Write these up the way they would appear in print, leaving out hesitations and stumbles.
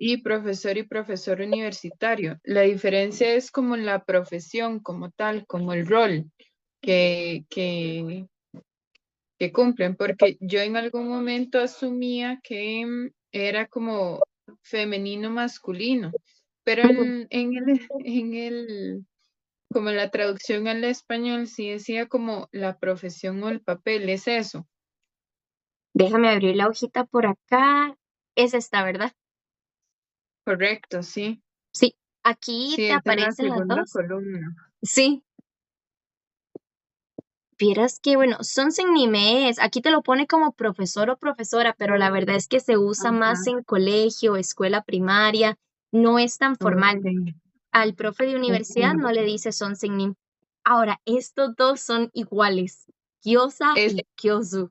y profesor universitario. La diferencia es como la profesión como tal, como el rol que, que, que cumplen, porque yo en algún momento asumía que era como femenino masculino, pero Ujú. como en la traducción al español sí decía como la profesión o el papel, es eso. Déjame abrir la hojita por acá. Es esta, ¿verdad? Correcto, sí. Sí, aquí Sí, te es en la aparecen las segunda dos. columna. Sí, vieras que, bueno, Sonsen Nime es, aquí te lo pone como profesor o profesora, pero la verdad es que se usa más Ajá, en colegio, escuela primaria, no es tan formal. ok, Al profe de universidad ok. no le dice Sonsen Nim. Ahora, estos dos son iguales, Gyoza Es, y Gyozu.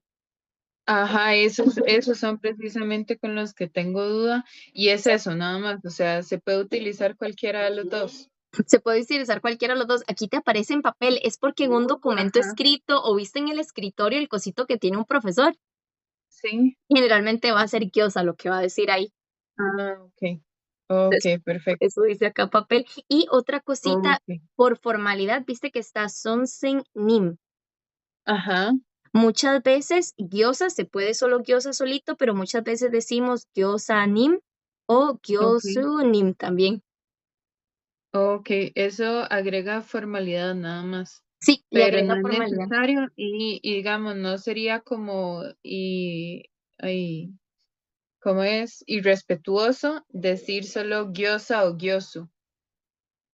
ajá, esos son precisamente con los que tengo duda y es eso, nada más, o sea, se puede utilizar cualquiera de los dos. Se puede utilizar cualquiera de los dos. Aquí te aparece en papel, es porque en un documento Ajá, escrito o viste en el escritorio el cosito que tiene un profesor, sí. generalmente va a ser Gyoza lo que va a decir ahí. Ah, ok, ok, perfecto. Eso dice acá papel. Y otra cosita, Ok. por formalidad, viste que está Sonsen Nim. Ajá, Muchas veces gyoza se puede solo gyoza solito, pero muchas veces decimos gyoza nim o ok, gyozu nim también. ok, eso agrega formalidad nada más, Sí, le pero agrega no es formalidad. necesario y digamos, no sería como, ay, ¿cómo es? Irrespetuoso decir solo gyoza o gyozu.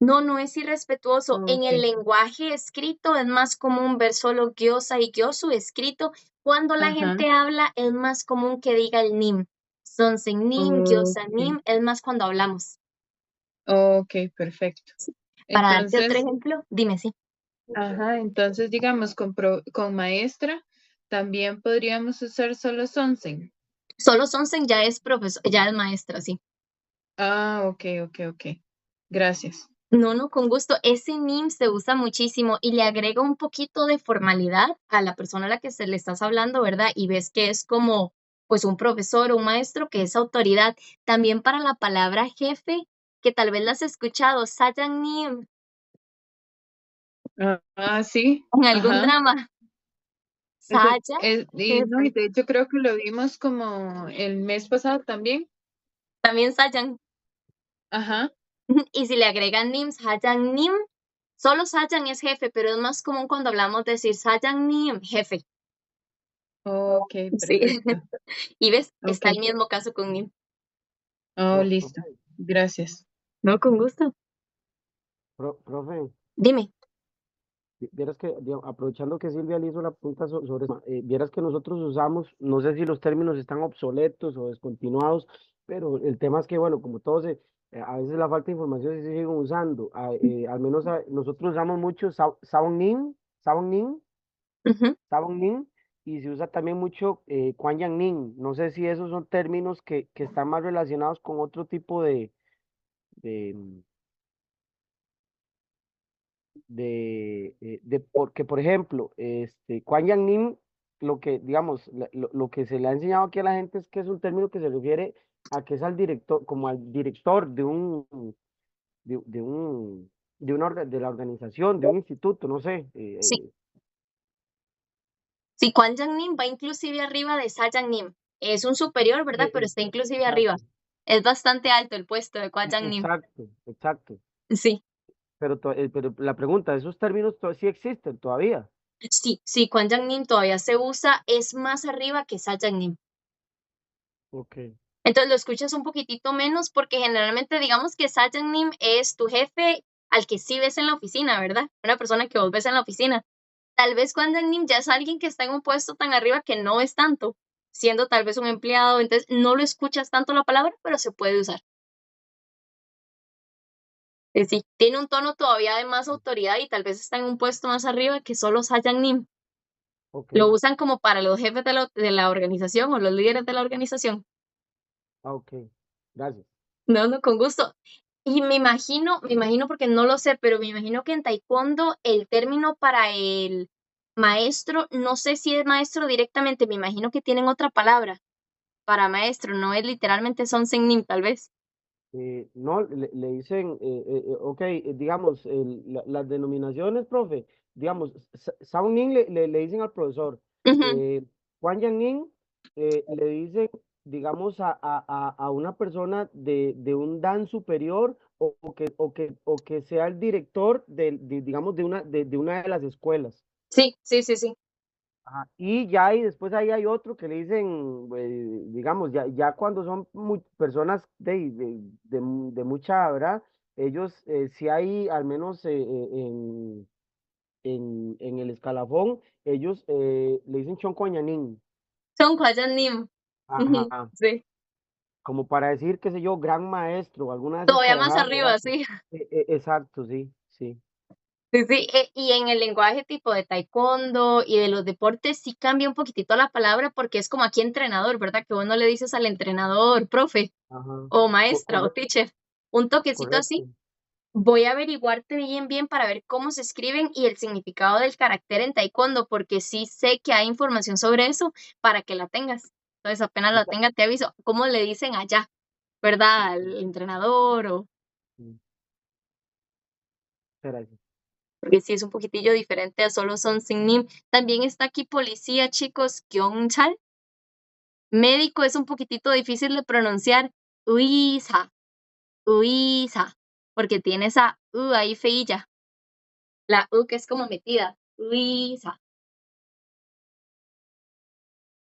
No, no es irrespetuoso. En Ok, el lenguaje escrito es más común ver solo gyoza y gyozu escrito. Cuando la ajá, gente habla es más común que diga el nim. Sonsen nim, gyoza ok, nim, es más cuando hablamos. ok, perfecto. Para darte otro Entonces, ejemplo, dime sí. ajá, entonces digamos con maestra también podríamos usar solo sonsen. Solo Sonsen ya es profesor, ya es maestra, sí. Ah, ok, ok, ok. Gracias. No, no, con gusto. Ese NIM se usa muchísimo y le agrega un poquito de formalidad a la persona a la que se le estás hablando, ¿verdad? Y ves que es como, pues, un profesor o un maestro que es autoridad. También para la palabra jefe, que tal vez la has escuchado, Sayan NIM, Sí, en algún ajá. drama. Eso Saya, es, y no, y jefe. de hecho creo que lo vimos como el mes pasado también. También Sayan. Ajá. Y si le agregan NIM, Sayan NIM, solo Sayan es jefe, pero es más común cuando hablamos de decir Sayan NIM, jefe. Ok, Sí. perfecto. Y ves, está el Ok. mismo caso con NIM. Oh, listo. Profe, Gracias. No, con gusto. profe, Dime. vieras que, aprovechando que Silvia le hizo la pregunta sobre eso, vieras que nosotros usamos, no sé si los términos están obsoletos o descontinuados, pero el tema es que, bueno, como todos, a veces la falta de información sí se sigue usando. Al menos nosotros usamos mucho Saonin, Saonin, Ujú. Saonin, y se usa también mucho Kuan Yang Nin. No sé si esos son términos que están más relacionados con otro tipo de, porque por ejemplo, Kuan Yang Nim, lo que, digamos, lo que se le ha enseñado aquí a la gente es que es un término que se refiere a que es al director, como al director de un, de la organización, de un instituto, no sé. Sí, sí, Kwan Yang Nim va inclusive arriba de Sa Yang Nim. Es un superior, ¿verdad? Pero está inclusive arriba. Exacto, Es bastante alto el puesto de Kwan Yang Nim. exacto, exacto. Sí, Pero la pregunta, ¿esos términos sí existen todavía? sí, sí, Kwan Yang Nim todavía se usa, es más arriba que Sa Yang Nim. Ok, Entonces lo escuchas un poquitito menos porque generalmente digamos que Sa Yang Nim es tu jefe al que sí ves en la oficina, ¿verdad? Una persona que vos ves en la oficina. Tal vez cuando el NIM ya es alguien que está en un puesto tan arriba que no es tanto, siendo tal vez un empleado, entonces no lo escuchas tanto la palabra, pero se puede usar. Es decir, tiene un tono todavía de más autoridad y tal vez está en un puesto más arriba que solo Sayan NIM. ok, Lo usan como para los jefes de la organización o los líderes de la organización. ok, gracias. No, no, con gusto. Y me imagino porque no lo sé, pero me imagino que en taekwondo el término para el maestro, no sé si es maestro directamente, me imagino que tienen otra palabra para maestro, no es literalmente son nim tal vez. No, le dicen, ok, digamos, las denominaciones, profe, digamos, Sao Ning le dicen al profesor, Ujú. eh, Juan Yang Ning le dicen, digamos, a una persona de un dan superior o que sea el director digamos, de una de las escuelas. Sí, sí, sí, sí. Ajá. Y ya ahí después ahí hay otro que le dicen, digamos, ya cuando son personas de mucha, ¿verdad? Ellos, si hay al menos en el escalafón, ellos le dicen choncoñanín. Son Nim. Ujú. Ajá. Sí. Como para decir, qué sé yo, gran maestro, alguna de esas Todavía más carajadas, ¿verdad? arriba, sí. Exacto, sí, sí. Sí, sí, y en el lenguaje tipo de taekwondo y de los deportes sí cambia un poquitito la palabra porque es como aquí entrenador, ¿verdad? Que vos no le dices al entrenador, profe, Ajá. o maestra, o Correcto, teacher. Un toquecito así. correcto. Voy a averiguarte bien, bien para ver cómo se escriben y el significado del carácter en taekwondo, porque sí sé que hay información sobre eso para que la tengas. Entonces, apenas la Esa- tenga, te aviso. ¿Cómo le dicen allá, verdad? Al entrenador o... mm, espera, Porque sí es un poquitillo diferente a solo son sin nim. También está aquí policía, chicos, Kyongchal. Médico es un poquitito difícil de pronunciar. Uisa, Uisa, porque tiene esa U ahí feilla. La U que es como metida. Uisa.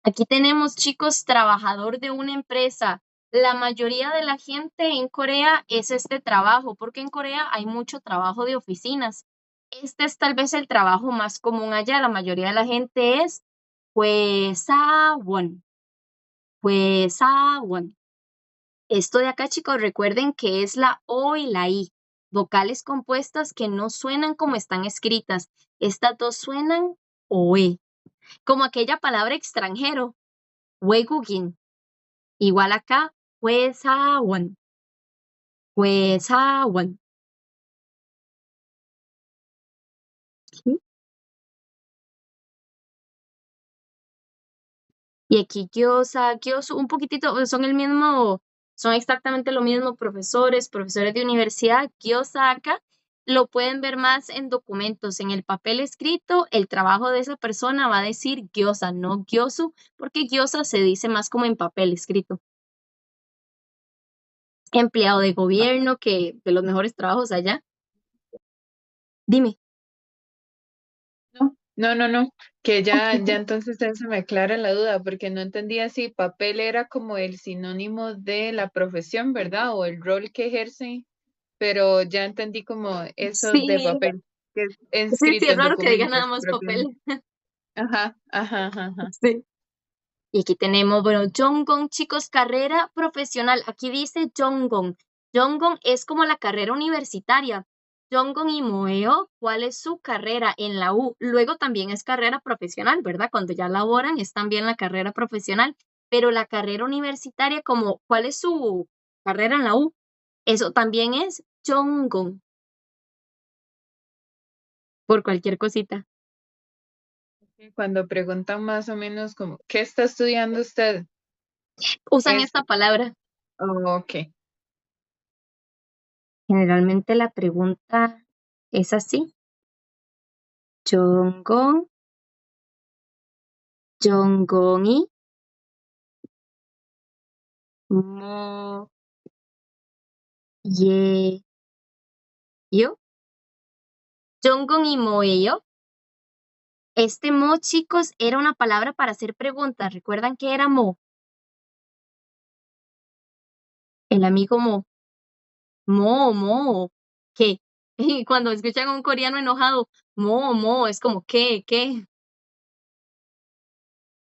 Aquí tenemos, chicos, trabajador de una empresa. La mayoría de la gente en Corea es este trabajo, porque en Corea hay mucho trabajo de oficinas. Este es tal vez el trabajo más común allá. La mayoría de la gente es Huesawon. Huesawon. Esto de acá, chicos, recuerden que es la O y la I. Vocales compuestas que no suenan como están escritas. Estas dos suenan OE. Como aquella palabra extranjero. Weigugin. Igual acá, 회사원, 회사원. ¿Sí? Y aquí gyoza, gyozu, un poquitito, son el mismo, son exactamente lo mismo, profesores de universidad. Gyoza acá lo pueden ver más en documentos, en el papel escrito, el trabajo de esa persona va a decir gyoza, no gyozu, porque gyoza se dice más como en papel escrito. Empleado de gobierno, que de los mejores trabajos allá. Dime. No, que ya entonces eso me aclara la duda, porque no entendía si papel era como el sinónimo de la profesión, ¿verdad? O el rol que ejerce, pero ya entendí como eso de Sí, papel, que es sí, sí, escrito es en raro que diga nada documentos más papel. propiamente. Ajá. Sí. Y aquí tenemos, bueno, Jonggong, chicos, carrera profesional. Aquí dice Jonggong. Jonggong es como la carrera universitaria. Jonggong y Moeo, ¿cuál es su carrera en la U? Luego también es carrera profesional, ¿verdad? Cuando ya laboran es también la carrera profesional. Pero la carrera universitaria, como, ¿cuál es su carrera en la U? Eso también es Jonggong, por cualquier cosita. Cuando preguntan más o menos como, ¿qué está estudiando usted? Usan esta Eso. palabra. Oh, ok. Generalmente la pregunta es así. Jonggong, Jonggong이 뭐예요? Jonggong이 뭐예요? Este mo, chicos, era una palabra para hacer preguntas. ¿Recuerdan que era mo? El amigo mo. Mo. ¿Qué? Y cuando escuchan a un coreano enojado, mo, es como, ¿qué?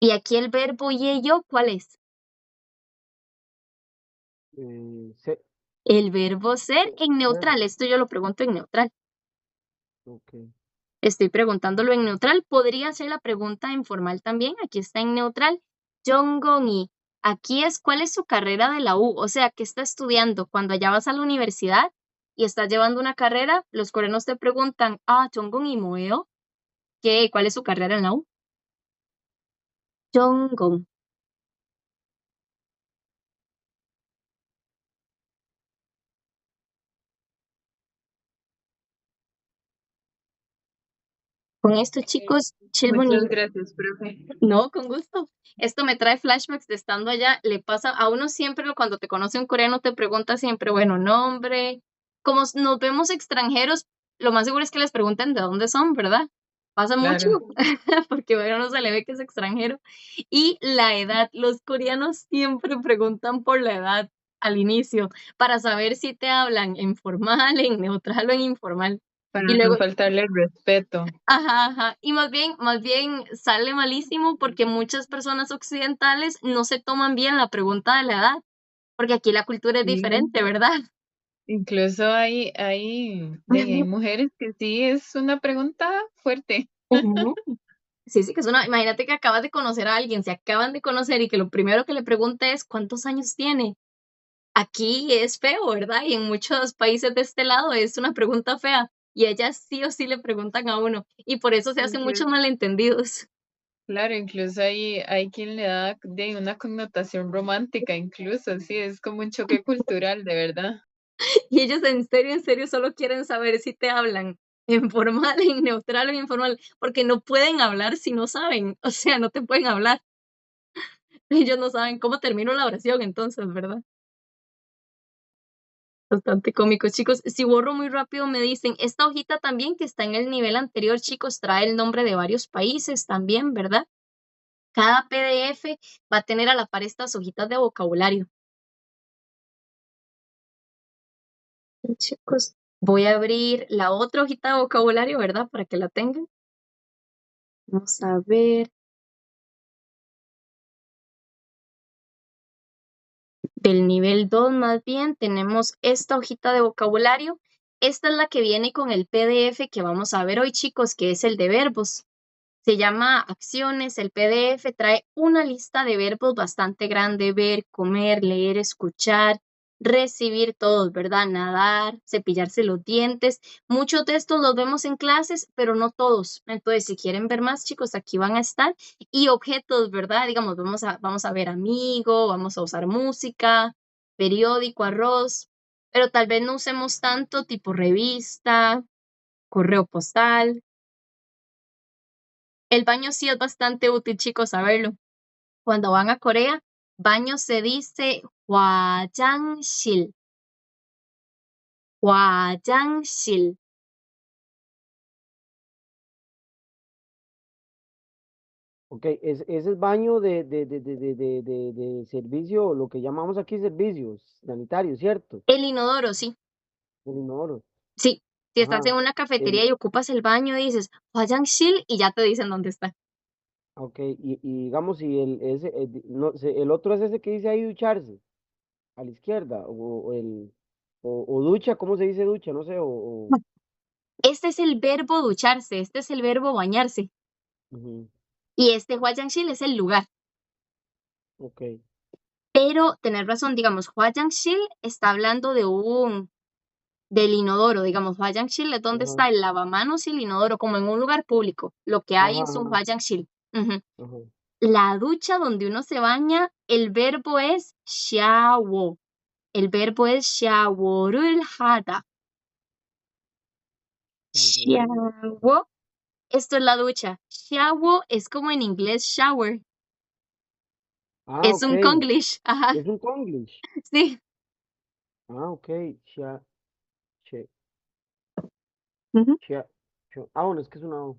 Y aquí el verbo yeyo, ¿cuál es? Se- El verbo ser en ser, neutral. Esto yo lo pregunto en neutral. ok. Estoy preguntándolo en neutral. Podría ser la pregunta en formal también. Aquí está en neutral. Jonggong-i. Aquí es cuál es su carrera de la U. O sea, ¿qué está estudiando? Cuando allá vas a la universidad y estás llevando una carrera, los coreanos te preguntan, Jonggong-i 뭐예요? ¿Qué? ¿Cuál es su carrera en la U? Jonggong. Con esto, chicos, Muchas Chilmoni, gracias, profe. no, con gusto. Esto me trae flashbacks de estando allá. Le pasa a uno siempre, cuando te conoce un coreano, te pregunta siempre, bueno, nombre. Como nos vemos extranjeros, lo más seguro es que les pregunten de dónde son, ¿verdad? Pasa mucho, Claro. porque bueno, no se le ve que es extranjero. Y la edad, los coreanos siempre preguntan por la edad al inicio, para saber si te hablan en formal, en neutral o en informal. Para Y no luego, faltarle el respeto. ajá, ajá. Y más bien sale malísimo porque muchas personas occidentales no se toman bien la pregunta de la edad, porque aquí la cultura es Sí. diferente, ¿verdad? Incluso hay mujeres que sí es una pregunta fuerte. Ujú. Sí, sí, que es una, imagínate que acabas de conocer a alguien, se acaban de conocer y que lo primero que le pregunta es ¿cuántos años tiene? Aquí es feo, ¿verdad? Y en muchos países de este lado es una pregunta fea y ellas sí o sí le preguntan a uno y por eso se hacen muchos Incluso, malentendidos. claro, incluso hay quien le da de una connotación romántica, incluso, sí, es como un choque cultural, de verdad. Y ellos en serio, solo quieren saber si te hablan en formal, en neutral o en informal, porque no pueden hablar si no saben, o sea, no te pueden hablar. Ellos no saben cómo termino la oración, entonces, ¿verdad? Bastante cómico, chicos. Si borro muy rápido, me dicen, esta hojita también que está en el nivel anterior, chicos, trae el nombre de varios países también, ¿verdad? Cada PDF va a tener a la par estas hojitas de vocabulario. Chicos, voy a abrir la otra hojita de vocabulario, ¿verdad? Para que la tengan. Vamos a ver. Del nivel 2 más bien tenemos esta hojita de vocabulario. Esta es la que viene con el PDF que vamos a ver hoy, chicos, que es el de verbos. Se llama acciones. El PDF trae una lista de verbos bastante grande: ver, comer, leer, escuchar, recibir, todos, ¿verdad? Nadar, cepillarse los dientes. Muchos de estos los vemos en clases, pero no todos. Entonces, si quieren ver más, chicos, aquí van a estar. Y objetos, ¿verdad? Digamos, vamos a ver amigo, vamos a usar música, periódico, arroz, pero tal vez no usemos tanto tipo revista, correo postal. El baño sí es bastante útil, chicos, saberlo. Cuando van a Corea, baño se dice 화장실, 화장실. Ok, ese es baño de servicio, lo que llamamos aquí servicios sanitarios, ¿cierto? El inodoro, sí, El inodoro. sí. Si estás Ajá. en una cafetería El, y ocupas el baño, dices 화장실 y ya te dicen dónde está. ok, y digamos, si no, el otro es ese que dice ahí ducharse, a la izquierda, o ducha, ¿cómo se dice ducha? No sé, Este es el verbo ducharse, este es el verbo bañarse. ujú, Y este 화장실 es el lugar. ok, Pero tener razón, digamos, 화장실 está hablando del inodoro, digamos, 화장실 es donde ajá, está el lavamanos y el inodoro, como en un lugar público. Lo que hay ajá, es un ajá, 화장실. Ujú. ajá. La ducha donde uno se baña, el verbo es 샤워. El verbo es 샤워를 하다. Sabor. 샤워. Esto es la ducha. 샤워 es como en inglés shower. Ah, Es ok, un Konglish. Ajá, es un Konglish. sí. Ah, ok, che, Ujú. bueno, es que es una O,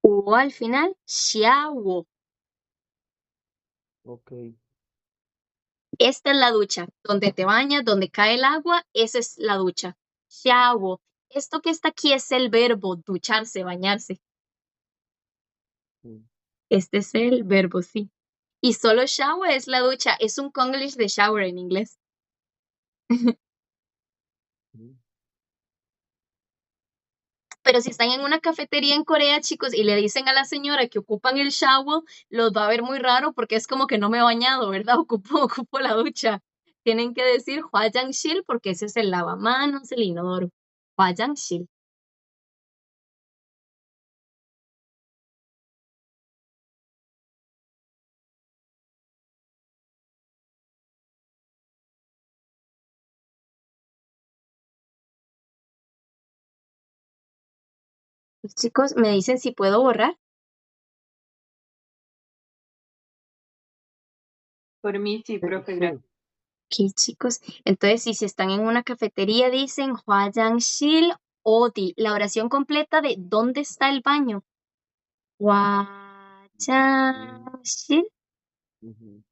O al final, 샤워. ok. Esta es la ducha, donde te bañas, donde cae el agua, esa es la ducha. Shower. Esto que está aquí es el verbo ducharse, bañarse. Mm, Este es el verbo, sí. Y solo shower es la ducha, es un Konglish de shower en inglés. mm. Pero si están en una cafetería en Corea, chicos, y le dicen a la señora que ocupan el shower, los va a ver muy raro porque es como que no me he bañado, ¿verdad? Ocupo la ducha. Tienen que decir 화장실 porque ese es el lavamanos, el inodoro. 화장실. Chicos, me dicen si puedo borrar. Por mí sí, Sí, profe, sí. gracias. Ok, chicos. Entonces, si están en una cafetería, dicen 화장실 어디. La oración completa de ¿dónde está el baño? Mm, 화장실 ujú,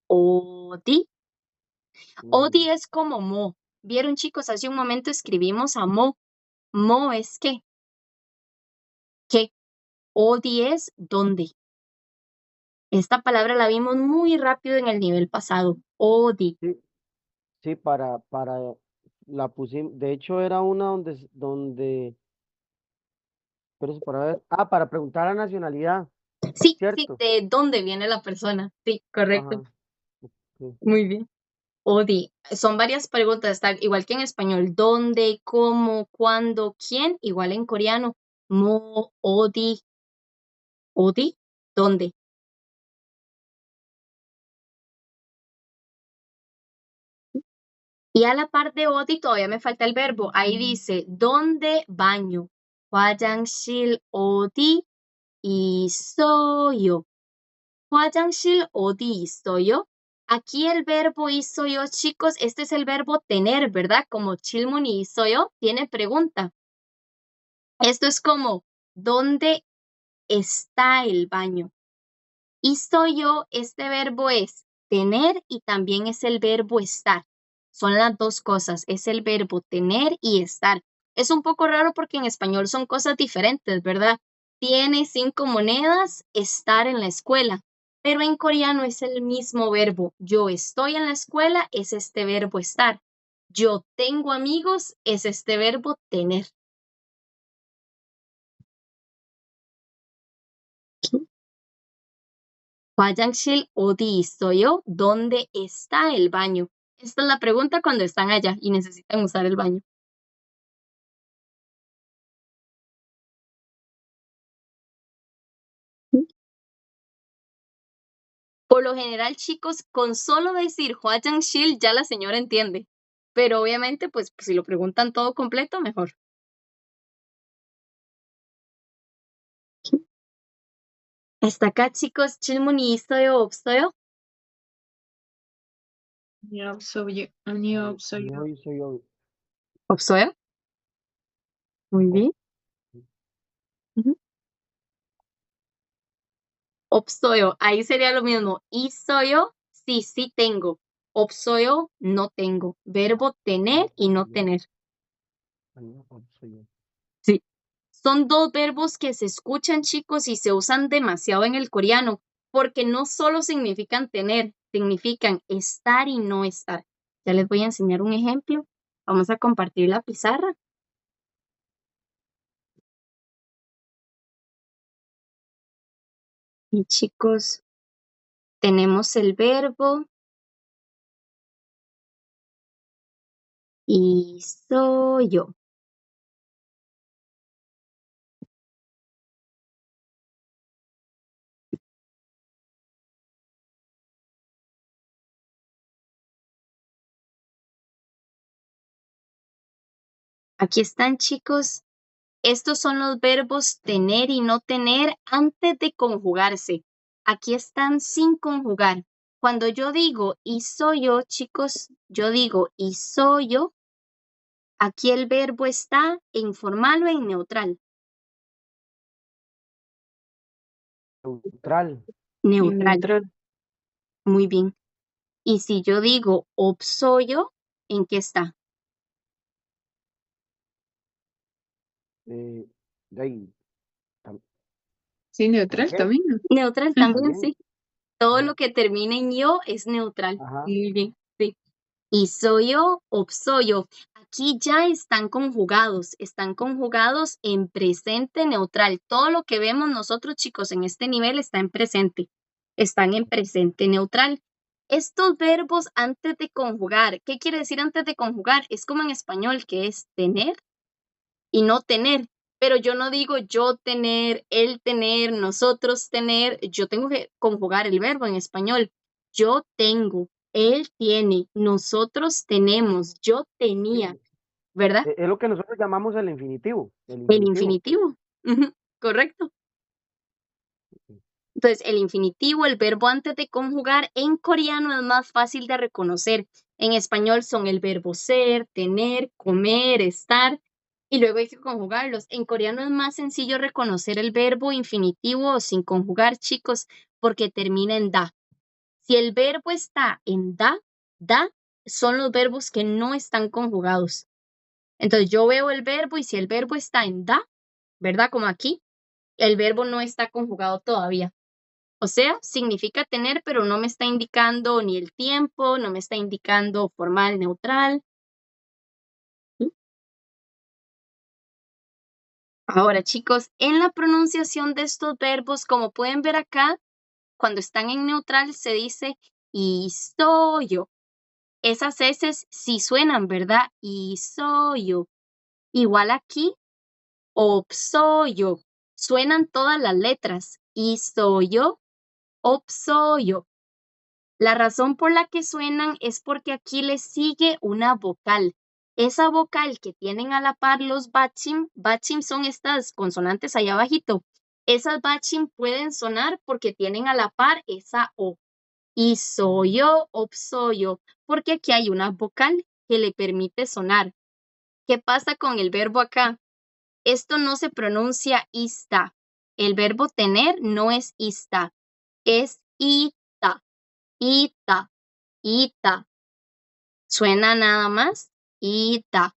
어디. ujú. Odi es como mo. ¿Vieron, chicos? Hace un momento escribimos a mo. Mo es qué. ¿Qué? Odi es dónde. Esta palabra la vimos muy rápido en el nivel pasado. Odi. Sí, sí, para la pusimos, de hecho era una pero es para ver, para preguntar la nacionalidad, Sí, sí, ¿cierto? de dónde viene la persona. Sí, correcto. Ajá, sí. Muy bien. Odi. Son varias preguntas, está igual que en español. ¿Dónde? ¿Cómo? ¿Cuándo? ¿Quién? Igual en coreano. Mo, odi. ¿Odi? ¿Dónde? Y a la par de odi todavía me falta el verbo. Ahí dice, ¿dónde baño? 화장실 어디 있어요? 화장실 어디 있어요? Aquí el verbo 있어요, chicos, este es el verbo tener, ¿verdad? Como 질문이 있어요, tiene pregunta. Esto es como, ¿dónde está el baño? 있어요, este verbo es tener y también es el verbo estar. Son las dos cosas, es el verbo tener y estar. Es un poco raro porque en español son cosas diferentes, ¿verdad? Tiene 5 monedas, estar en la escuela, pero en coreano es el mismo verbo. Yo estoy en la escuela, es este verbo estar. Yo tengo amigos, es este verbo tener. 화장실 어디 있어요? ¿Dónde está el baño? Esta es la pregunta cuando están allá y necesitan usar el baño. Por lo general, chicos, con solo decir 화장실 ya la señora entiende. Pero obviamente, pues si lo preguntan todo completo, mejor. Hasta acá, chicos, 질문이 있어요, 없어요? 아니요, 없어요. Soy yo. 없어요? Muy Oh, bien. Ujú. 없어요. Ahí sería lo mismo. 있어요, sí, sí tengo. 없어요, no tengo. Verbo tener y no tener. soy yo. Sí. Son dos verbos que se escuchan, chicos, y se usan demasiado en el coreano, porque no solo significan tener, significan estar y no estar. Ya les voy a enseñar un ejemplo. Vamos a compartir la pizarra. Y chicos, tenemos el verbo y soy yo. Aquí están, chicos. Estos son los verbos tener y no tener antes de conjugarse. Aquí están sin conjugar. Cuando yo digo y soy yo, chicos, yo digo y soy yo, aquí el verbo está en formal o en neutral. Neutral. Neutral, Neutral. muy bien. Y si yo digo 없어요, ¿en qué está? De ahí, Sí, ¿por neutral qué? también. Neutral también, También. sí. Todo Ajá. lo que termine en yo es neutral. Ajá. Muy bien, sí. Y soy yo, 없어요. Aquí ya están conjugados en presente neutral. Todo lo que vemos nosotros, chicos, en este nivel está en presente. Están en presente neutral. Estos verbos antes de conjugar, ¿qué quiere decir antes de conjugar? Es como en español, que es tener y no tener. Pero yo no digo yo tener, él tener, nosotros tener. Yo tengo que conjugar el verbo en español. Yo tengo, él tiene, nosotros tenemos, yo Sí, tenía, ¿verdad? es lo que nosotros llamamos el infinitivo. El El infinitivo. infinitivo. Ujú, correcto. Entonces, el infinitivo, el verbo antes de conjugar, en coreano es más fácil de reconocer. En español son el verbo ser, tener, comer, estar, y luego hay que conjugarlos. En coreano es más sencillo reconocer el verbo infinitivo sin conjugar, chicos, porque termina en da. Si el verbo está en da son los verbos que no están conjugados. Entonces, yo veo el verbo y si el verbo está en da, ¿verdad? Como aquí, el verbo no está conjugado todavía. O sea, significa tener, pero no me está indicando ni el tiempo, no me está indicando formal, neutral. ¿Sí? Ahora, chicos, en la pronunciación de estos verbos, como pueden ver acá, cuando están en neutral se dice isoyo. Esas S sí suenan, ¿verdad? Isoyo. Igual aquí, opsoyo. Suenan todas las letras. Isoyo, opsoyo. La razón por la que suenan es porque aquí les sigue una vocal. Esa vocal que tienen a la par los bachim, bachim son estas consonantes allá abajito. Esas bachim pueden sonar porque tienen a la par esa O. Y soyo, opsoyo, porque aquí hay una vocal que le permite sonar. ¿Qué pasa con el verbo acá? Esto no se pronuncia ista. El verbo tener no es ista, es ita, ita. Ita. Suena nada más. Ita.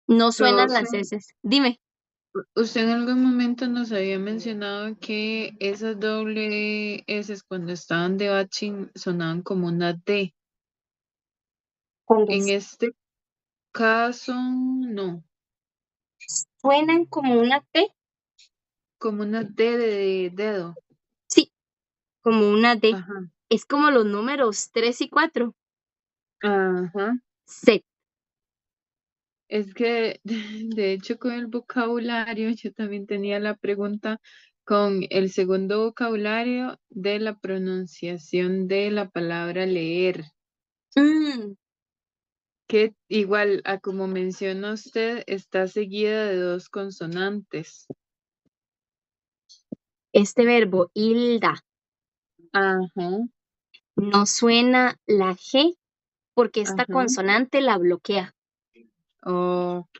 No suenan Profe, las S. Dime. usted en algún momento nos había mencionado que esas doble S cuando estaban de batching sonaban como una D. Cuando En este caso, no, suenan como una T, como una D de dedo. sí, como una D. Ajá. Es como los números 3 y 4. Ajá. Set. Es que, de hecho, con el vocabulario, yo también tenía la pregunta con el segundo vocabulario de la pronunciación de la palabra leer, Mm, que igual a como menciona usted, está seguida de dos consonantes. este verbo, hilda, Ajá, no suena la G porque esta ajá. consonante la bloquea. Ok,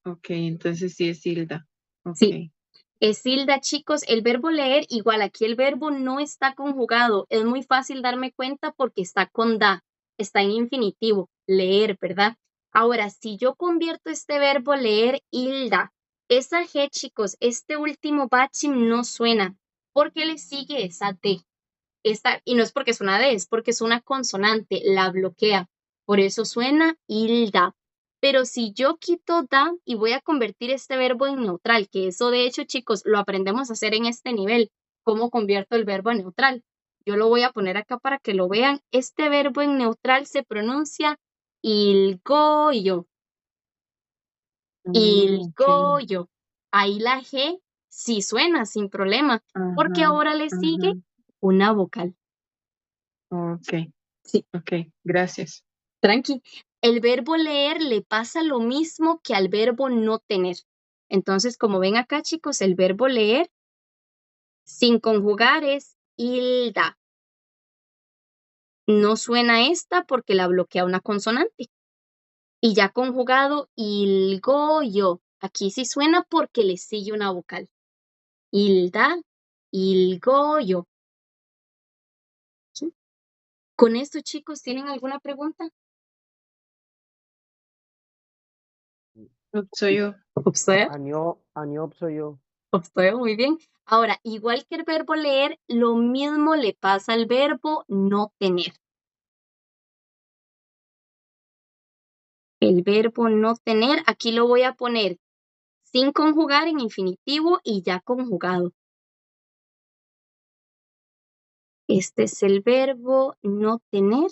ok, entonces sí es Hilda. Ok. Sí, es tilda, chicos. El verbo leer, igual aquí el verbo no está conjugado. Es muy fácil darme cuenta porque está con da, está en infinitivo, leer, ¿verdad? Ahora, si yo convierto este verbo leer, hilda, esa G, chicos, este último bachim no suena porque le sigue esa D. Y no es porque es una D, es porque es una consonante, la bloquea. Por eso suena hilda. Pero si yo quito da y voy a convertir este verbo en neutral, que eso de hecho, chicos, lo aprendemos a hacer en este nivel, cómo convierto el verbo en neutral. Yo lo voy a poner acá para que lo vean. Este verbo en neutral se pronuncia ilgoyo, Ok. ilgoyo. Ahí la G sí suena sin problema, porque Ajá, ahora le sigue ajá. una vocal. Ok, Sí. ok, gracias. Tranqui. El verbo leer le pasa lo mismo que al verbo no tener. Entonces, como ven acá, chicos, el verbo leer sin conjugar es hilda. No suena esta porque la bloquea una consonante. Y ya conjugado, ilgoyo. Aquí sí suena porque le sigue una vocal. Hilda, ilgoyo. ¿Sí? Con esto, chicos, ¿tienen alguna pregunta? Soy yo. Observe. Aniop soy yo. Observe, muy bien. Ahora, igual que el verbo leer, lo mismo le pasa al verbo no tener. El verbo no tener, aquí lo voy a poner sin conjugar en infinitivo y ya conjugado. Este es el verbo no tener.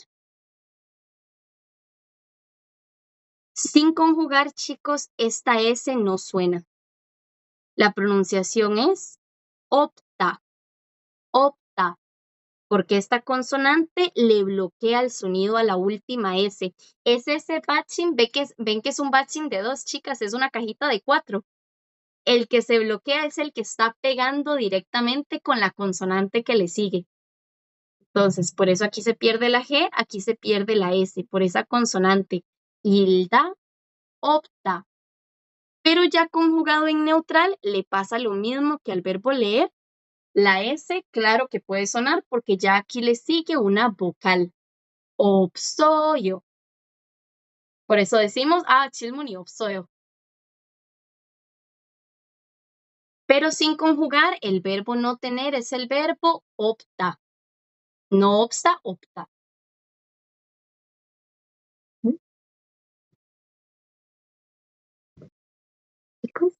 Sin conjugar, chicos, esta S no suena. La pronunciación es opta, opta, porque esta consonante le bloquea el sonido a la última S. Es ese batching, ven que es un batching de dos, chicas, es una cajita de 4. El que se bloquea es el que está pegando directamente con la consonante que le sigue. Entonces, por eso aquí se pierde la G, aquí se pierde la S, por esa consonante. Hilda, opta. Pero ya conjugado en neutral, le pasa lo mismo que al verbo leer. La S, claro que puede sonar porque ya aquí le sigue una vocal. Opsoyo. Por eso decimos, chilmuni opsoyo. Pero sin conjugar, el verbo no tener es el verbo opta. No obsta, opta. Chicos,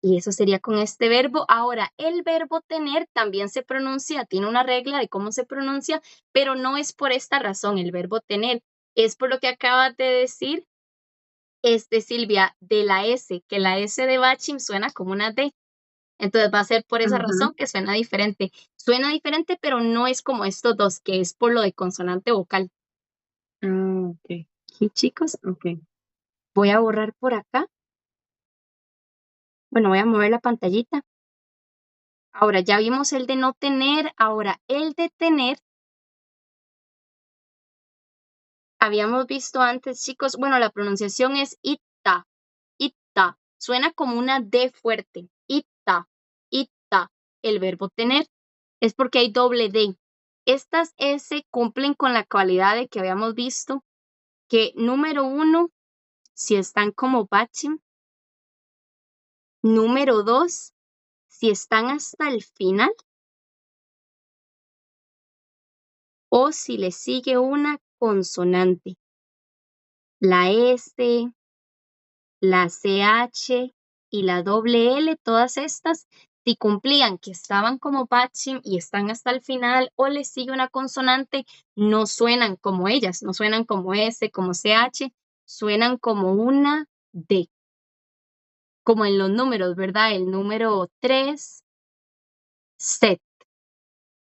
y eso sería con este verbo. Ahora, el verbo tener también se pronuncia, tiene una regla de cómo se pronuncia, pero no es por esta razón el verbo tener. Es por lo que acabas de decir, Silvia, de la S, que la S de bachim suena como una D. Entonces va a ser por esa razón que suena diferente. Suena diferente, pero no es como estos dos, que es por lo de consonante vocal. Ok. ¿Sí, chicos? Ok. Voy a borrar por acá. Bueno, voy a mover la pantallita. Ahora, ya vimos el de no tener. Ahora, el de tener. Habíamos visto antes, chicos, bueno, la pronunciación es ita. Ita. Suena como una D fuerte. Ita. Ita. El verbo tener. Es porque hay doble D. Estas S cumplen con la cualidad de que habíamos visto que número 1, si están como bachim. Número 2, si están hasta el final. O si le sigue una consonante. La S, la CH y la doble L, todas estas, si cumplían que estaban como bachim y están hasta el final o les sigue una consonante, no suenan como ellas, no suenan como S, como CH, suenan como una D. Como en los números, ¿verdad? El número 3, set,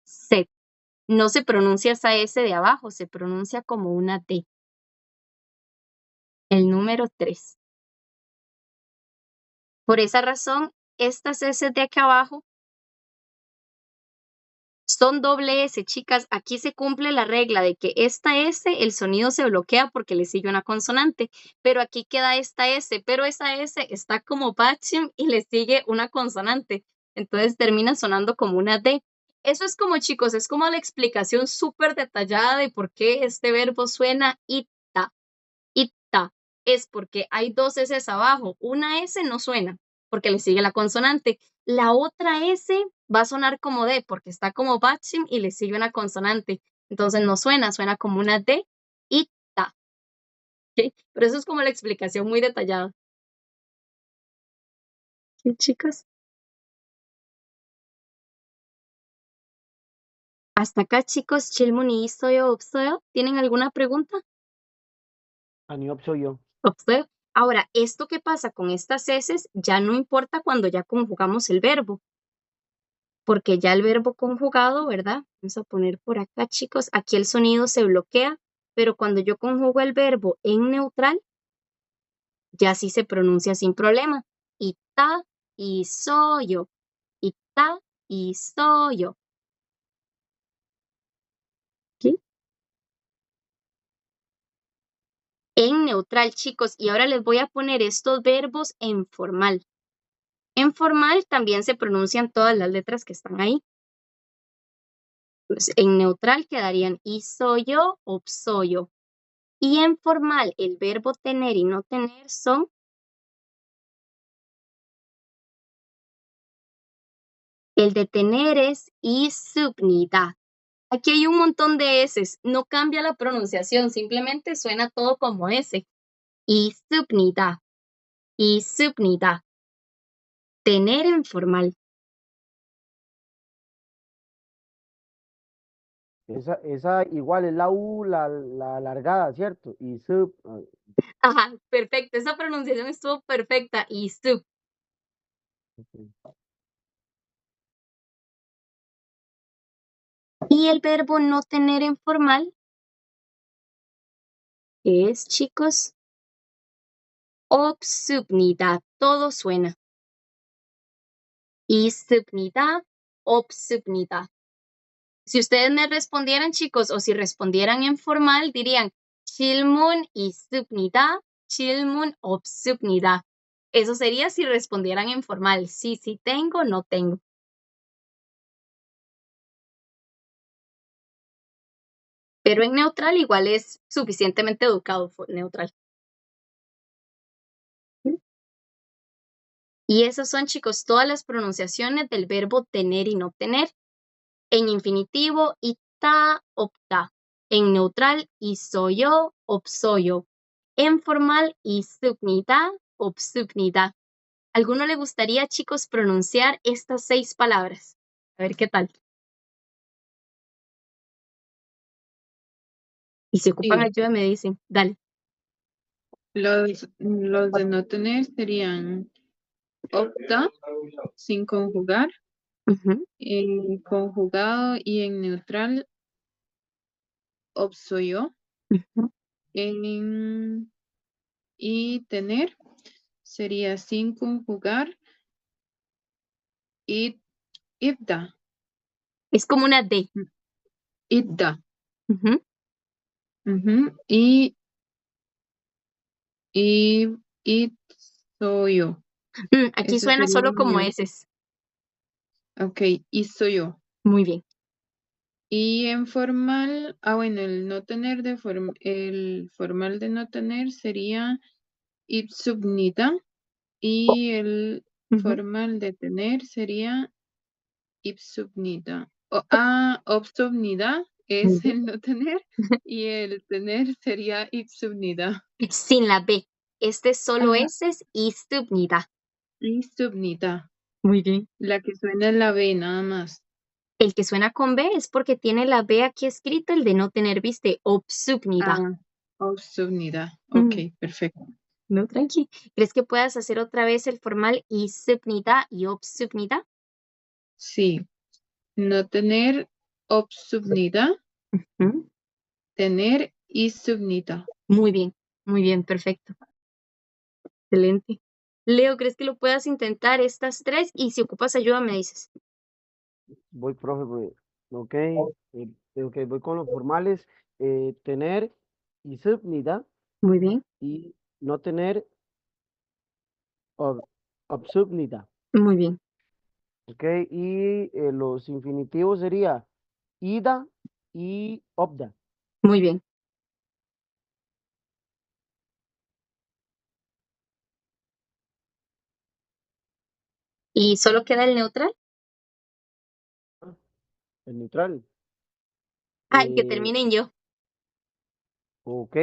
set. No se pronuncia esa S de abajo, se pronuncia como una D. El número 3. Por esa razón, estas S de acá abajo son doble S, chicas. Aquí se cumple la regla de que esta S, el sonido se bloquea porque le sigue una consonante, pero aquí queda esta S, pero esa S está como bachim y le sigue una consonante. Entonces termina sonando como una D. Eso es como, chicos, es como la explicación súper detallada de por qué este verbo suena ita. Ita es porque hay dos S abajo. Una S no suena porque le sigue la consonante. La otra S va a sonar como D porque está como bachim y le sigue una consonante. Entonces no suena, suena como una D, ita. ¿Okay? Pero eso es como la explicación muy detallada. ¿Sí, chicas? Hasta acá, chicos, chilmuni isoyo, upsoyo. ¿Tienen alguna pregunta? Aniop soy yo. Upsoyo. Ahora, esto que pasa con estas S ya no importa cuando ya conjugamos el verbo. Porque ya el verbo conjugado, ¿verdad? Vamos a poner por acá, chicos, aquí el sonido se bloquea, pero cuando yo conjugo el verbo en neutral, ya sí se pronuncia sin problema. Ita y soyo. Ita y soyo. ¿Sí? En neutral, chicos, y ahora les voy a poner estos verbos en formal. En formal también se pronuncian todas las letras que están ahí. Pues, en neutral quedarían isoyo, opsoyo. Y en formal, el verbo tener y no tener son el de tener es isubnida. Aquí hay un montón de S, no cambia la pronunciación, simplemente suena todo como S. Isubnida, isubnida. Tener en formal. Esa igual es la U, la alargada, ¿cierto? Y sub, Ajá, perfecto, esa pronunciación estuvo perfecta. Isub. ok. Y el verbo no tener en formal es, chicos, obsubnida. Todo suena. 있습니다, 없습니다. Si ustedes me respondieran, chicos, o si respondieran en formal, dirían 질문 있습니다, 질문 없습니다. Eso sería si respondieran en formal. Sí, sí tengo, no tengo. Pero en neutral igual es suficientemente educado neutral. Y esas son, chicos, todas las pronunciaciones del verbo tener y no tener. En infinitivo, 있다, 없다. En neutral, 있어요, 없어요. En formal, 있습니다, 없습니다. ¿Alguno le gustaría, chicos, pronunciar estas 6 palabras? A ver qué tal. Y si ocupan Sí, ayuda, me dicen. Dale. los de no tener serían opta, sin conjugar, Ujú, en conjugado y en neutral, opsoyo, ujú. y tener sería sin conjugar, y ibda, Es como una D. ibda, Ujú. ujú, y soyo. Aquí Ese suena sería solo como mi, S. ok, y soyo. Muy bien. Y en formal, bueno, el no tener el formal de no tener sería ipsubnita y el Ujú. formal de tener sería ipsubnita. Obsubnida Muy es bien. el no tener y el tener sería ipsubnida. Sin la B. Este solo Ah, S es istupnida. ipsubnita. Muy bien. La que suena es la B nada más. El que suena con B es porque tiene la B aquí escrita, el de no tener, viste, obsupnida. Ah, obsubnida. Ok, perfecto. No, tranqui. ¿Crees que puedas hacer otra vez el formal isupnida y obsupnida? Sí, no tener obsubnida, Ujú. tener ipsubnita. Muy bien, perfecto. Excelente. Leo, ¿crees que lo puedas intentar estas 3? Y si ocupas ayuda, me dices. Voy, profe, pues, ok, ok, voy con los formales, tener insubnidad Muy bien, y no tener ob- obsubnidad, muy bien, ok, y los infinitivos sería ida y obda. muy bien. ¿Y solo queda el neutral? El neutral. Ay, que Eh, termine en yo. ok,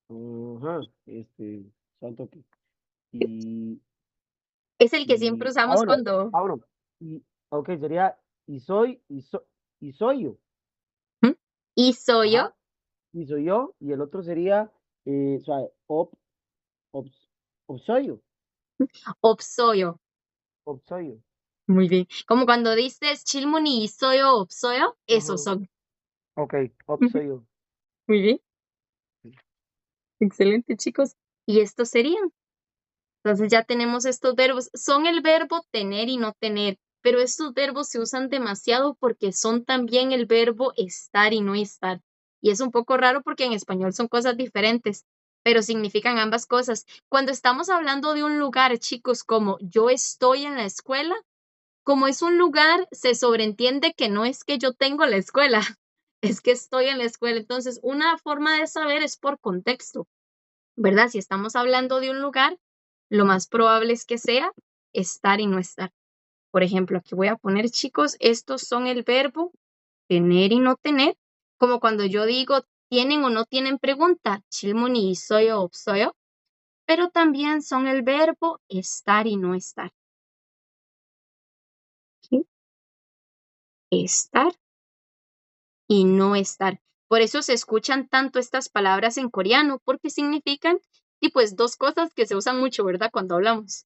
ajá, santo que, y, Es el que siempre usamos bueno, cuando... bueno, y, ok, sería y soy yo, ¿Mm? Y soy yo, ajá, y soy yo, y el otro sería, o sea, ops, soy yo, obsoyo. soy yo, Muy bien. Como cuando dices chilmuni y soyo, obsoyo, esos ajá, son. ok, Ujú. soy yo. Muy bien. Excelente, chicos. Y estos serían. Entonces ya tenemos estos verbos. Son el verbo tener y no tener, pero estos verbos se usan demasiado porque son también el verbo estar y no estar. Y es un poco raro porque en español son cosas diferentes, pero significan ambas cosas. Cuando estamos hablando de un lugar, chicos, como yo estoy en la escuela, como es un lugar, se sobreentiende que no es que yo tengo la escuela, es que estoy en la escuela. Entonces, una forma de saber es por contexto. ¿Verdad? Si estamos hablando de un lugar, lo más probable es que sea estar y no estar. Por ejemplo, aquí voy a poner, chicos, estos son el verbo tener y no tener, como cuando yo digo tienen o no tienen pregunta, chilmuni soyo o soyo, pero también son el verbo estar y no estar. ¿Sí? Estar y no estar. Por eso se escuchan tanto estas palabras en coreano, porque significan, y pues dos cosas que se usan mucho, ¿verdad? Cuando hablamos,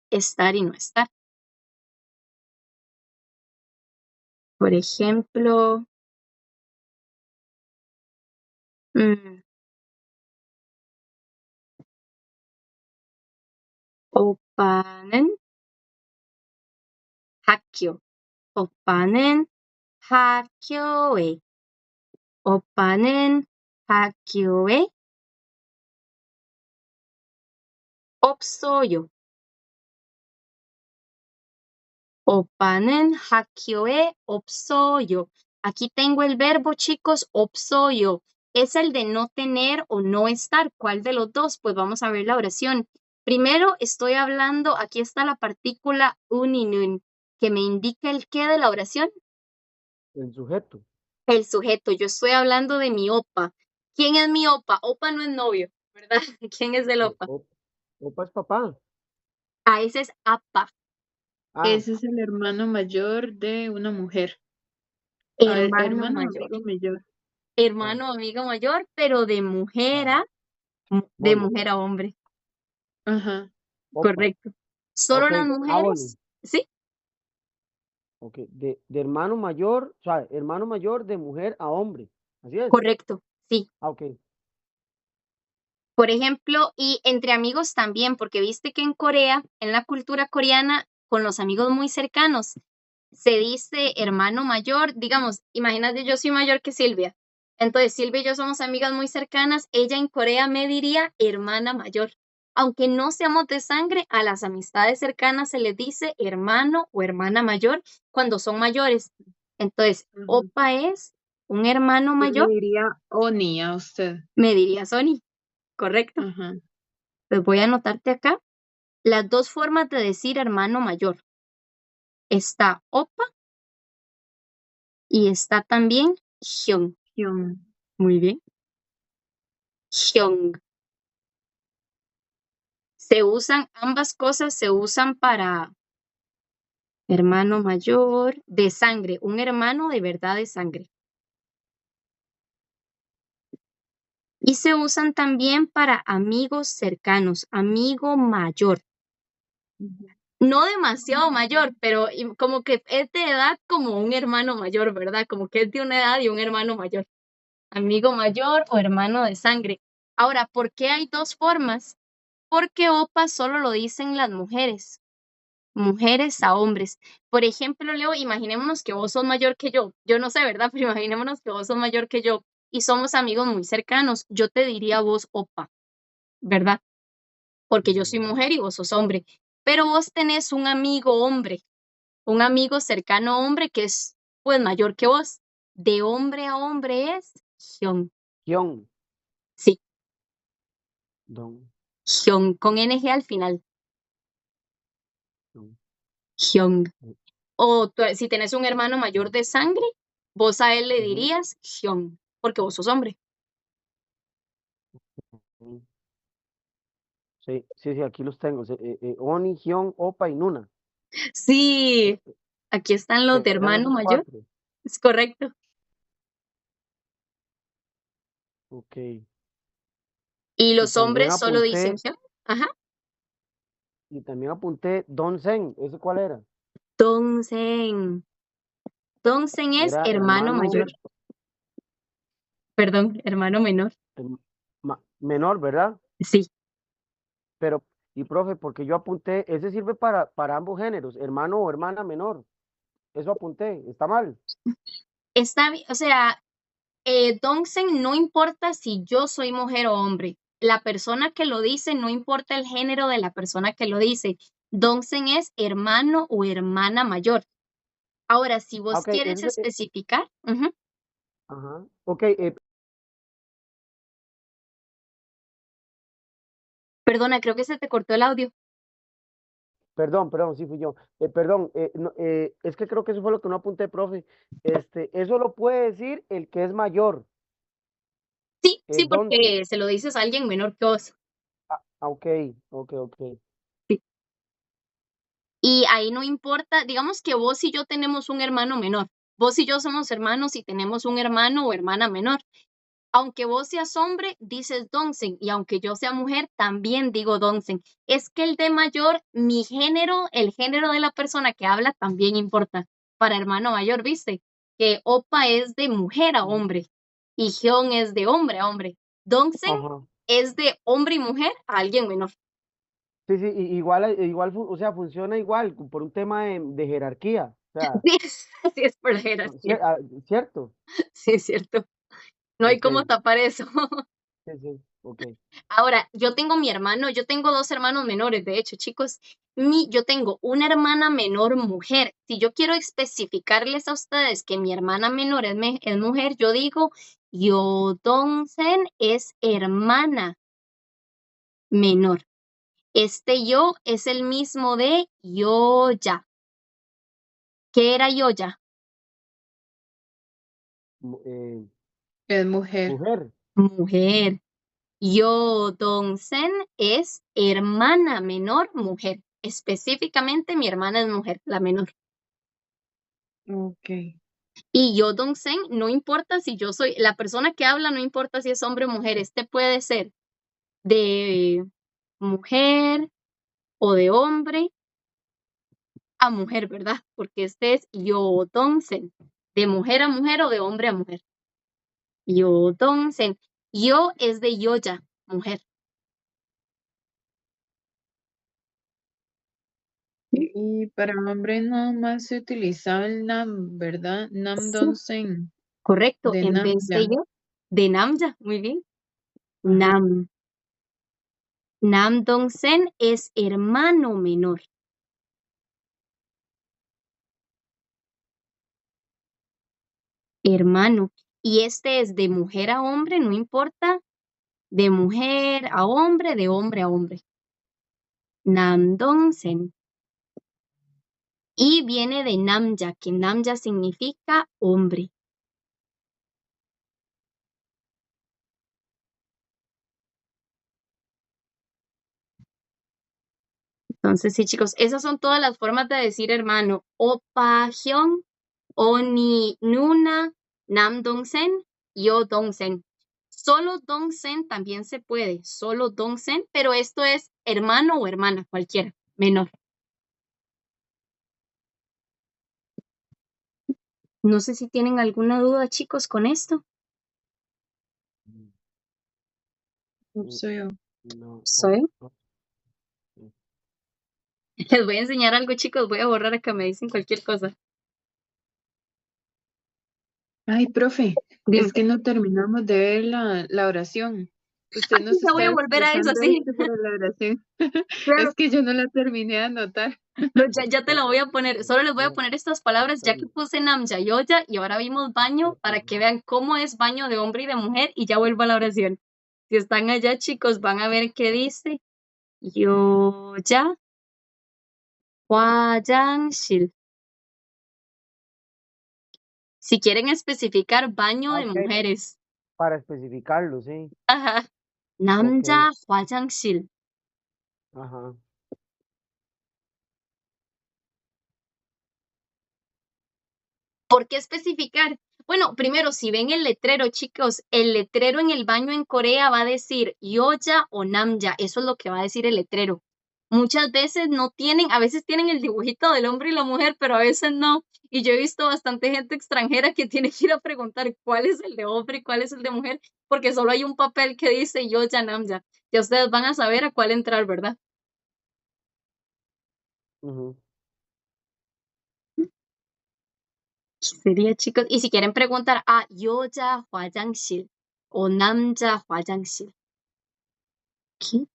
estar y no estar. Por ejemplo, mm, 오빠는 학교. 오빠는 학교에. 오빠는 학교에 없어요. 오빠는 학교에 없어요. Aquí tengo el verbo, chicos, 없어요. Es el de no tener o no estar. ¿Cuál de los dos? Pues vamos a ver la oración. Primero estoy hablando, aquí está la partícula uninun, que me indica el qué de la oración. El sujeto. El sujeto. Yo estoy hablando de mi opa. ¿Quién es mi opa? Opa no es novio, ¿verdad? ¿Quién es el opa? Opa es papá. Ah, ese es apa, Ah, Ese es el hermano mayor de una mujer. hermano Hermano, mayor. amigo mayor. ah, Hermano, amigo mayor, pero ah, de bolo. mujer a hombre. Ajá. Opa. Correcto. Solo Ok, las bolo. mujeres, sí, Ok, de hermano mayor, o sea, hermano mayor de mujer a hombre. Así es. correcto, sí. Ah, ok. Por ejemplo, y entre amigos también, porque viste que en Corea, en la cultura coreana, con los amigos muy cercanos, se dice hermano mayor, digamos, imagínate, yo soy mayor que Silvia. Entonces, Silvia y yo somos amigas muy cercanas, ella en Corea me diría hermana mayor. Aunque no seamos de sangre, a las amistades cercanas se les dice hermano o hermana mayor cuando son mayores. Entonces, Ajá. opa es un hermano Yo le mayor, diría Oni a usted. me diría Sony, correcto. Ajá. Pues voy a anotarte acá las dos formas de decir hermano mayor. Está opa y está también hyung. Hyun. Muy bien. Hyung. Se usan, ambas cosas se usan para hermano mayor de sangre, un hermano de verdad de sangre. Y se usan también para amigos cercanos, amigo mayor. No demasiado mayor, pero como que es de edad como un hermano mayor, ¿verdad? Como que es de una edad y un hermano mayor. Amigo mayor o hermano de sangre. Ahora, ¿por qué hay dos formas? Porque opa solo lo dicen las mujeres. Mujeres a hombres. Por ejemplo, Leo, imaginémonos que vos sos mayor que yo. Yo no sé, ¿verdad? Pero imaginémonos que vos sos mayor que yo y somos amigos muy cercanos. Yo te diría a vos opa, ¿verdad? Porque yo soy Mm, mujer y vos sos hombre. Pero vos tenés un amigo hombre, un amigo cercano hombre que es pues mayor que vos. De hombre a hombre es Hyun. Hyun, Sí, don, Hyun con NG al final. don, Hyun. mm, O si tenés un hermano mayor mm, de sangre, vos a él le ujú, dirías Hyun, porque vos sos hombre. mm. Sí, sí, sí, aquí los tengo. Oni, Hyun, Opa y Nuna. Sí, aquí están los de Eran hermano esos mayor. cuatro. Es correcto. Ok. Y Y los también hombres solo dicen apunté, Hyun. Ajá. y también apunté Don Sen. ¿Ese cuál era? Dongsen. Dongsen es Era hermano hermano mayor. Perdón, hermano menor. menor, ¿verdad? Sí. Pero, y profe, porque yo apunté, ese sirve para ambos géneros, hermano o hermana menor. Eso apunté, ¿está mal? Está bien, o sea, Dongsen no importa si yo soy mujer o hombre. La persona que lo dice no importa el género de la persona que lo dice. Dongsen es hermano o hermana mayor. Ahora, si Ah, vos ok, quieres especificar, ujú. ajá. Ok, Perdona, creo que se te cortó el audio. perdón, sí fui yo. Perdón, es que creo que eso fue lo que no apunté, profe. Eso lo puede decir el que es mayor, Sí, sí, Donce. porque se lo dices a alguien menor que vos. Ok, ok. Sí. Y ahí no importa, digamos que vos y yo tenemos un hermano menor. Vos y yo somos hermanos y tenemos un hermano o hermana menor. Aunque vos seas hombre, dices Donsen, y aunque yo sea mujer, también digo Donsen. Es que el de mayor, mi género, el género de la persona que habla, también importa. Para hermano mayor, ¿viste? Que Opa es de mujer a Ujú, hombre y Hyun es de hombre a hombre. Donsen ajá. es de hombre y mujer a alguien menor. Sí, sí, igual, o sea, funciona igual, por un tema de jerarquía. O sea, Sí, sí es por la no, jerarquía. ¿cierto? Sí, es cierto. No hay Ok, cómo tapar eso. sí, sí, ok. Ahora, yo tengo dos hermanos menores, de hecho, chicos, yo tengo una hermana menor mujer. Si yo quiero especificarles a ustedes que mi hermana menor es mujer, yo digo, Yodongsen es hermana menor. Este yo es el mismo de Yoya. ¿Qué era Yoya? Mu- eh, Es mujer. mujer. Mujer. Yodongsen es hermana menor mujer. Específicamente mi hermana es mujer, la menor. Ok. Y Yodongsen no importa si yo soy la persona que habla, no importa si es hombre o mujer. Este puede ser de mujer o de hombre a mujer, ¿verdad? Porque este es Yodongsen, de mujer a mujer o de hombre a mujer. Yodongsen. Yo es de Yoya, mujer. Y para hombre no más se utilizaba el nam, ¿verdad? Nam Sí, don sen, correcto. de En vez de Namja. yo, de Namja. Muy bien. Ajá. Nam. Nam Dongsen es hermano menor. Hermano. Y este es de mujer a hombre, no importa. De mujer a hombre, de hombre a hombre. Nam Dongsen. Y viene de Namja, que Namja significa hombre. Entonces, sí, chicos, esas son todas las formas de decir hermano. Opa, Hyun, Oni, Nuna, Nam Dongsen, Yo Dongsen. Solo Dongsen también se puede, solo Dongsen, pero esto es hermano o hermana, cualquiera, menor. No sé si tienen alguna duda, chicos, con esto. Mm, mm, Soy yo. No, Soy. sí. Les voy a enseñar algo, chicos. Voy a borrar acá, me dicen cualquier cosa. Ay, profe, Dime. es que no terminamos de ver la oración. Usted Ay, nos ya voy está a volver a eso, explicando sí. esto para la oración. Claro, Es que yo no la terminé de anotar. no, ya te la voy a poner. Solo les voy a No, poner estas palabras, ya que espérame, puse Namja Yoya y ahora vimos baño para que vean cómo es baño de hombre y de mujer y ya vuelvo a la oración. Si están allá, chicos, van a ver qué dice. Yoya 화장실. Si quieren especificar baño de ok, mujeres. para especificarlo, sí. Ajá. Ok, 남자 화장실. ajá. ¿Por qué especificar? Bueno, primero, si ven el letrero, chicos, el letrero en el baño en Corea va a decir yoya o namja. Eso es lo que va a decir el letrero. Muchas veces no tienen, a veces tienen el dibujito del hombre y la mujer, pero a veces no. Y yo he visto bastante gente extranjera que tiene que ir a preguntar cuál es el de hombre y cuál es el de mujer, porque solo hay un papel que dice yoya namja. Ya ustedes van a saber a cuál entrar, ¿verdad? Ujú. Sería, chicos. Y si quieren preguntar a yoja 화장실 o namja 화장실. Aquí.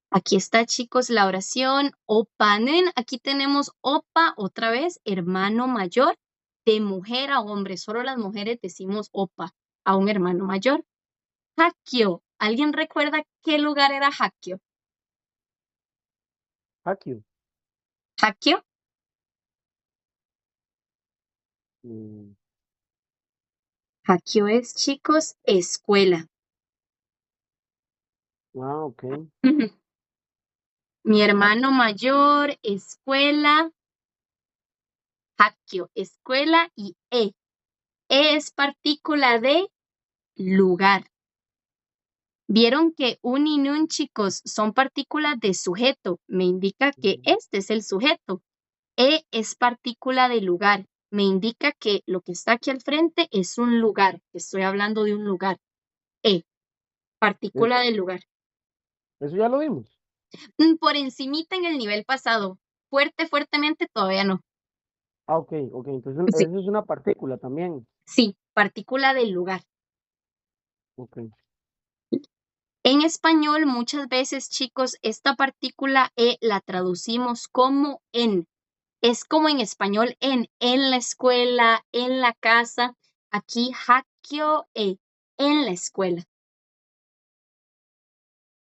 Aquí está, chicos, la oración. Opanen. Aquí tenemos opa, otra vez, hermano mayor, de mujer a hombre. Solo las mujeres decimos opa a un hermano mayor. Hakio. ¿Alguien recuerda qué lugar era Hakio? Haikyuu. Hakio. Mm, Hakio es, chicos, escuela. ok. Mi hermano mayor, escuela. Hakio, escuela y E. E es partícula de lugar. Vieron que un y nun, chicos, son partículas de sujeto. Me indica que Ujú. este es el sujeto. E es partícula de lugar. Me indica que lo que está aquí al frente es un lugar. Estoy hablando de un lugar. E, Eh, partícula del lugar. Eso ya lo vimos. Por encimita en el nivel pasado. Fuertemente todavía no. Ah, ok, ok. Entonces Sí, eso es una partícula también. sí, partícula del lugar. Ok. En español, muchas veces, chicos, esta partícula E la traducimos como en. Es como en español en la escuela, en la casa. Aquí, hakio e, en la escuela.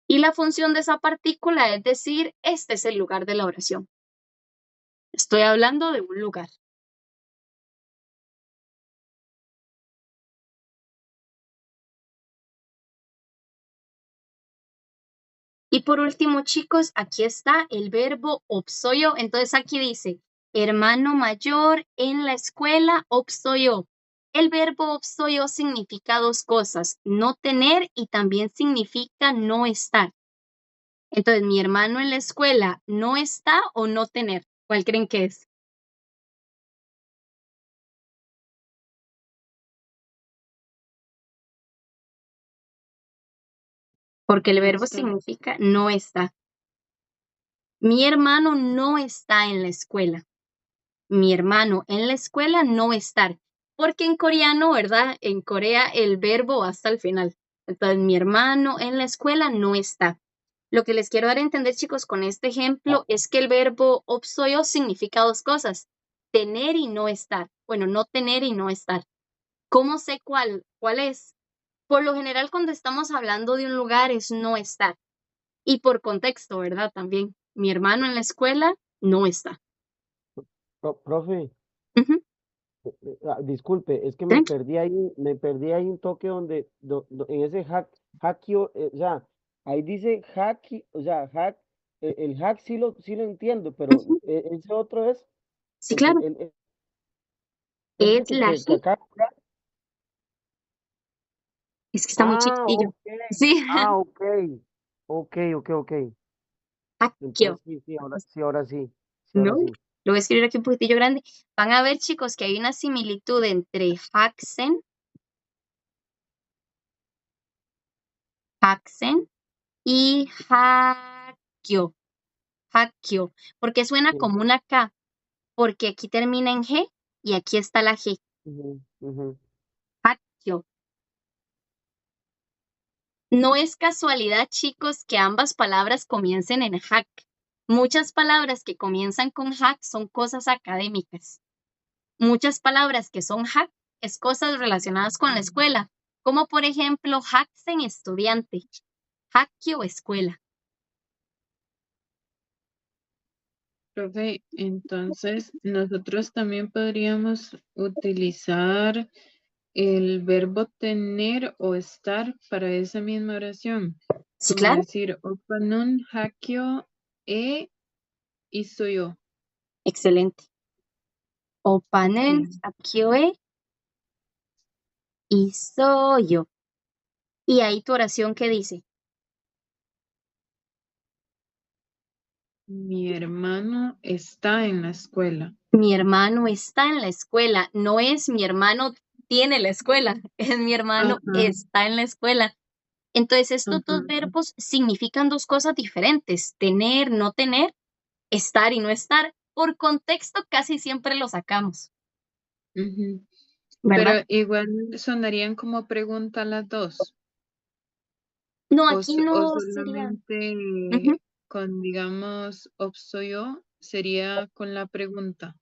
Y la función de esa partícula es decir, este es el lugar de la oración. Estoy hablando de un lugar. Y por último, chicos, aquí está el verbo opsoyo. Entonces aquí dice, hermano mayor en la escuela opsoyo. El verbo opsoyo significa dos cosas, no tener y también significa no estar. Entonces, mi hermano en la escuela no está o no tener. ¿Cuál creen que es? Porque el No verbo está. significa no está. Mi hermano no está en la escuela. Mi hermano en la escuela no estar. Porque en coreano, ¿verdad? En Corea el verbo va hasta el final. Entonces, mi hermano en la escuela no está. Lo que les quiero dar a entender, chicos, con este ejemplo es que el verbo opsoyo significa dos cosas. Tener y no estar. Bueno, no tener y no estar. ¿Cómo sé cuál es? Por lo general, cuando estamos hablando de un lugar es no estar. Y por contexto, ¿verdad? También. Mi hermano en la escuela no está. Profe, Ujú, disculpe, es que tranqui. me perdí ahí un toque donde, en ese hackio, o sea, ahí dice hacki, o sea, el hack sí lo entiendo, pero Ujú, ese otro es sí, el, el, claro. el- el- ese Es la que G. acá. Es que está muy Ah, chiquitillo. ok. Sí, Ah, ok. Ok, ok, ok. Hakio. Entonces sí, sí, ahora sí. Sí, ¿No? ahora sí. Lo voy a escribir aquí un poquitillo grande. Van a ver, chicos, que hay una similitud entre Haxen y Hakio. Hakio. ¿Por suena Sí. como una K? Porque aquí termina en G y aquí está la G. Ujú, ujú. Hakio. No es casualidad, chicos, que ambas palabras comiencen en hack. Muchas palabras que comienzan con hack son cosas académicas. Muchas palabras que son hack es cosas relacionadas con la escuela, como por ejemplo hacks en estudiante, hackio escuela. Profe, entonces nosotros también podríamos utilizar el verbo tener o estar para esa misma oración, Sí, como claro, decir, Opanun hakio e yo. excelente. Opanen Ok. hakkyoe isoyo. Y ahí tu oración que dice, Mi hermano está en la escuela. mi hermano está en la escuela, no es mi hermano tiene la escuela, es mi hermano Ajá, está en la escuela. Entonces, estos dos ajá. verbos significan dos cosas diferentes, tener, no tener, estar y no estar. Por contexto, casi siempre lo sacamos, Ujú. ¿verdad? Pero igual sonarían como pregunta las dos. No, O, aquí o no sería. solamente Ujú. con, digamos, yo sería con la pregunta.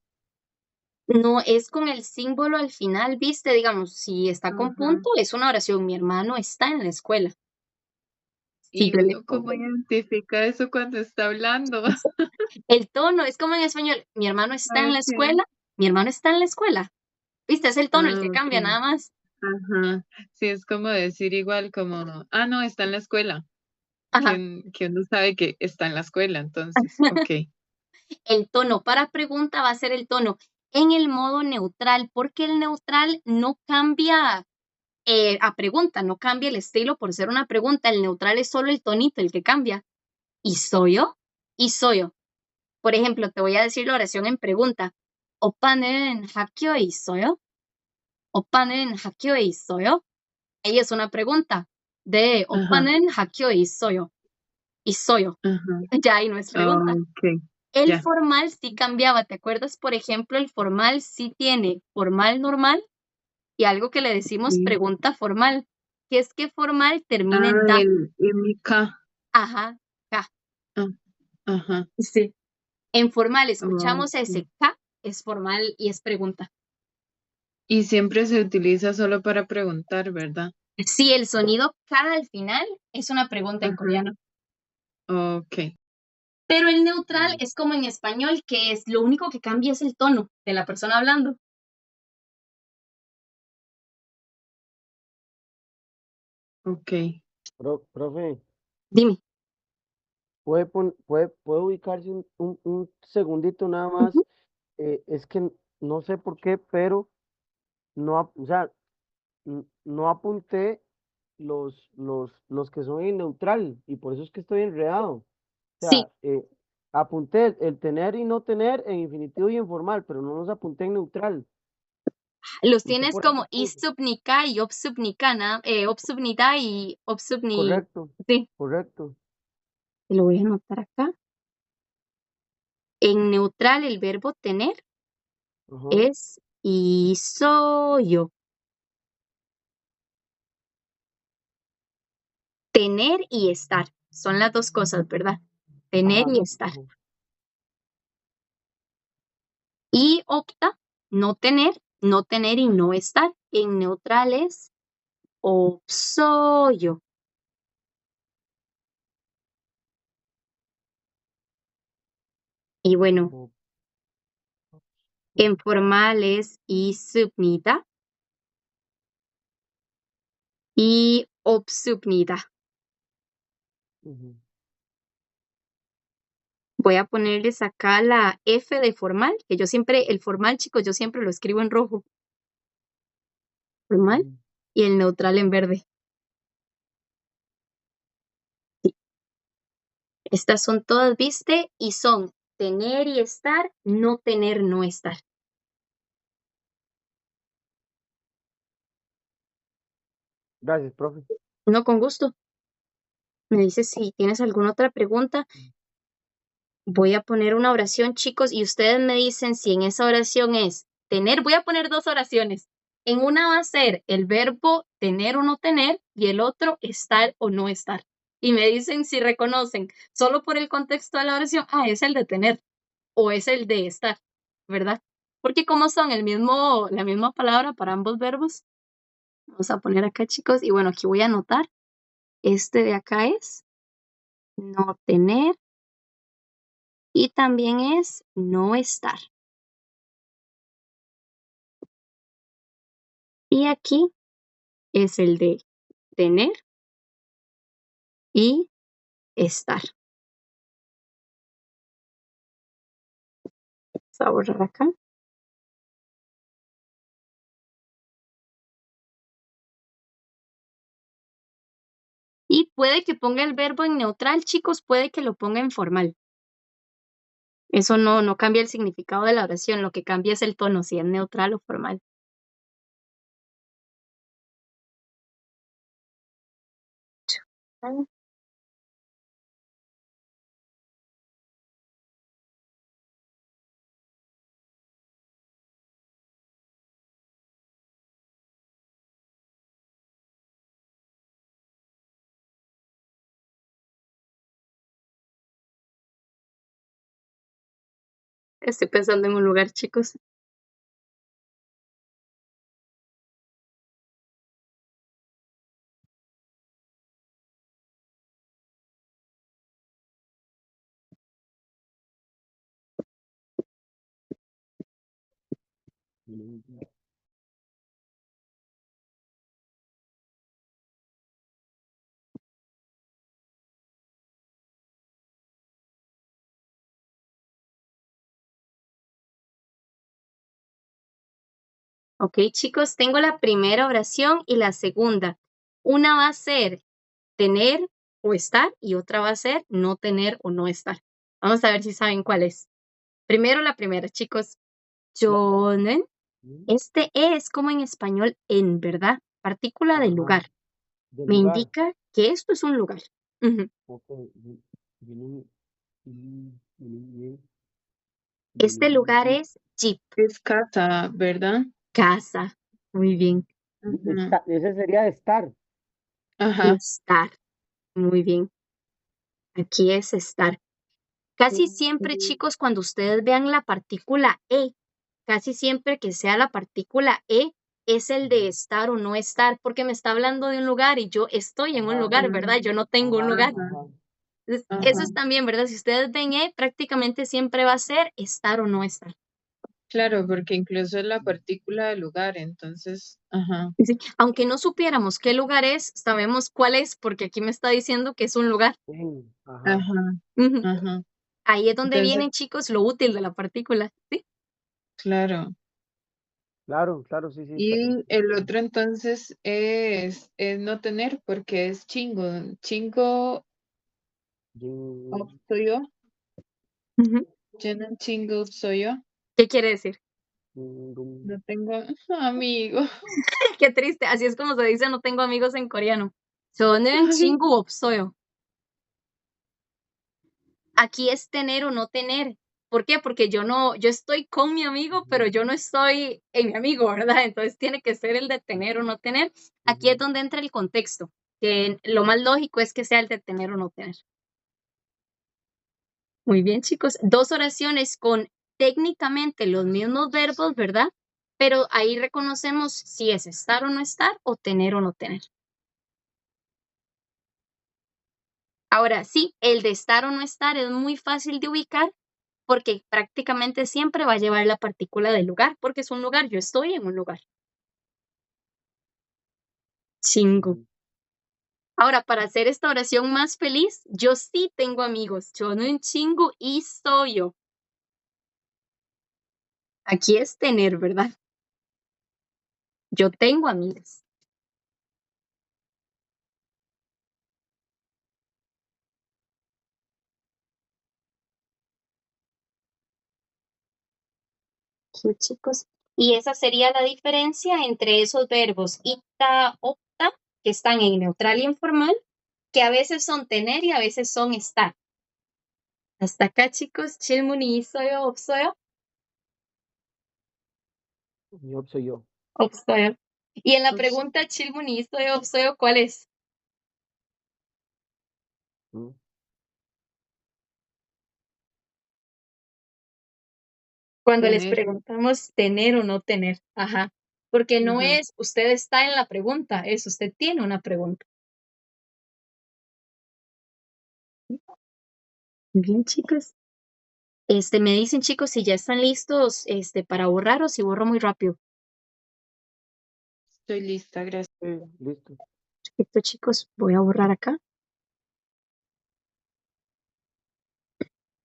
No es con el símbolo al final, viste, digamos, si está con Ajá. punto, es una oración. Mi hermano está en la escuela. Si ¿Y yo le uno cómo pongo identifica eso cuando está hablando? el tono, es como en español, mi hermano está en la Okay. escuela, mi hermano está en la escuela. Viste, es el tono el Ah, que cambia, ok. nada más. Ajá. Sí, es como decir igual como, no, está en la escuela. Ajá. Que uno sabe que está en la escuela, entonces, ok. El tono para pregunta va a ser el tono en el modo neutral, porque el neutral no cambia a pregunta, no cambia el estilo por ser una pregunta. El neutral es solo el tonito el que cambia. ¿Y soy yo? ¿Y soy yo? Por ejemplo, te voy a decir la oración en pregunta. 오빠는 학교에 있어요? 오빠는 학교에 있어요? Ahí es una pregunta. 네, Ajá. 오빠는 학교에 있어요. y soy yo. Ajá. Ya ahí no es pregunta. Ok, El ya. formal sí cambiaba, ¿te acuerdas? Por ejemplo, el formal sí tiene formal normal y algo que le decimos Sí. pregunta formal, que es que formal termina Ah, en da. el MK. Ajá, K. Ah, ajá. Sí. En formal escuchamos Ok. ese K, es formal y es pregunta. Y siempre se utiliza solo para preguntar, ¿verdad? Sí, el sonido K al final es una pregunta en Ajá. coreano. Ok. Pero el neutral Mm, es como en español, que es lo único que cambia es el tono de la persona hablando. Ok. Profe, Dime. puede ubicarse un segundito nada Ujú. más. Es que no sé por qué, pero o sea, no apunté los que son en neutral y por eso es que estoy enredado. O Sí, sea, apunté el tener y no tener en infinitivo y en formal, pero no los apunté en neutral. los ¿Usted tienes por ahí como los puso? isubnica y obsubnicana, obsubnida y obsubni. Correcto, Sí, correcto. te lo voy a anotar acá. En neutral el verbo tener Ajá. es isoyo. Tener y estar. Son las dos cosas, ¿verdad? Tener Ajá. y estar. Ajá. Y opta, no tener y no estar. En neutral es opsoyo. Y bueno, O- en formal es isubnida y obsubnida. ujú. Voy a ponerles acá la F de formal, que yo siempre, el formal, chicos, yo siempre lo escribo en rojo. Formal Ujú. y el neutral en verde. Sí. Estas son todas, ¿viste? Y son tener y estar, no tener, no estar. Gracias, profe. No, con gusto. Me dices si tienes alguna otra pregunta. Voy a poner una oración, chicos, y ustedes me dicen si en esa oración es tener. Voy a poner dos oraciones. En una va a ser el verbo tener o no tener y el otro estar o no estar. Y me dicen si reconocen solo por el contexto de la oración, es el de tener o es el de estar, ¿verdad? Porque como son la misma palabra para ambos verbos, vamos a poner acá, chicos, y bueno, aquí voy a anotar. Este de acá es no tener y también es no estar. Y aquí es el de tener y estar. Vamos a borrar acá. Y puede que ponga el verbo en neutral, chicos, puede que lo ponga en formal. Eso no cambia el significado de la oración, lo que cambia es el tono, si es neutral o formal. Estoy pensando en un lugar, chicos. Ok, chicos, tengo la primera oración y la segunda. Una va a ser tener o estar y otra va a ser no tener o no estar. Vamos a ver si saben cuál es. Primero la primera, chicos. La- Jonen. mm, Este es como en español en, ¿verdad? Partícula del Ajá. lugar. Del Me lugar. indica que esto es un lugar. Ujú. Ok. Viene, viene, Este lugar viene, es Jeep, Es casa, ¿verdad? casa. Muy bien. Ajá. ese sería estar. Ajá. Estar. Muy bien. Aquí es estar. Casi siempre, chicos, cuando ustedes vean la partícula E, casi siempre que sea la partícula E, es el de estar o no estar, porque me está hablando de un lugar y yo estoy en un Ajá, lugar, ¿verdad? Yo no tengo un ajá, lugar. Ajá. ajá. Entonces, eso Ajá. es también, ¿verdad? Si ustedes ven E, prácticamente siempre va a ser estar o no estar. Claro, porque incluso es la partícula del lugar, entonces, ajá. Sí, aunque no supiéramos qué lugar es, sabemos cuál es, porque aquí me está diciendo que es un lugar. Ajá. Ajá. Ujú. Ajá. Ahí es donde Entonces, viene, chicos, lo útil de la partícula. ¿Sí? claro. Claro, claro, sí, sí, está bien. Y el otro entonces es no tener, porque es chingo. Chingo Yin, soy yo. Ujú. Llenan chingo soy yo. ¿Qué quiere decir? dum. No tengo amigo. Qué triste. Así es como se dice, no tengo amigos en coreano. 저는 Ay, 친구 없어요. Aquí es tener o no tener. ¿Por qué? Porque yo estoy con mi amigo, pero Ujú, yo no estoy en mi amigo, ¿verdad? Entonces tiene que ser el de tener o no tener. Aquí es ujú. donde entra el contexto, que lo más lógico es que sea el de tener o no tener. Muy bien, chicos. Dos oraciones con técnicamente los mismos verbos, ¿verdad? Pero ahí reconocemos si es estar o no estar o tener o no tener. Ahora sí, el de estar o no estar es muy fácil de ubicar porque prácticamente siempre va a llevar la partícula del lugar, porque es un lugar, yo estoy en un lugar. Chingo. Ujú. Ahora, para hacer esta oración más feliz, yo sí tengo amigos. 저는 친구 있어요. Aquí es tener, ¿verdad? Yo tengo amigos. Sí, chicos. Y esa sería la diferencia entre esos verbos ita, opta, que están en neutral y en formal, que a veces son tener y a veces son estar. Hasta acá, chicos, 질문이 있어요, 없어요? Yo soy yo. 없어요. Y en la ups, pregunta 질문이 있어요, 없어요, ¿cuál es? ¿No? Cuando les tener. preguntamos tener o no tener. Ajá. Porque no Ajá. es usted está en la pregunta, es usted tiene una pregunta. Bien, chicos. Me dicen, chicos, si ya están listos, para borrar o si borro muy rápido. Estoy lista, gracias. Listo. Perfecto, chicos, voy a borrar acá.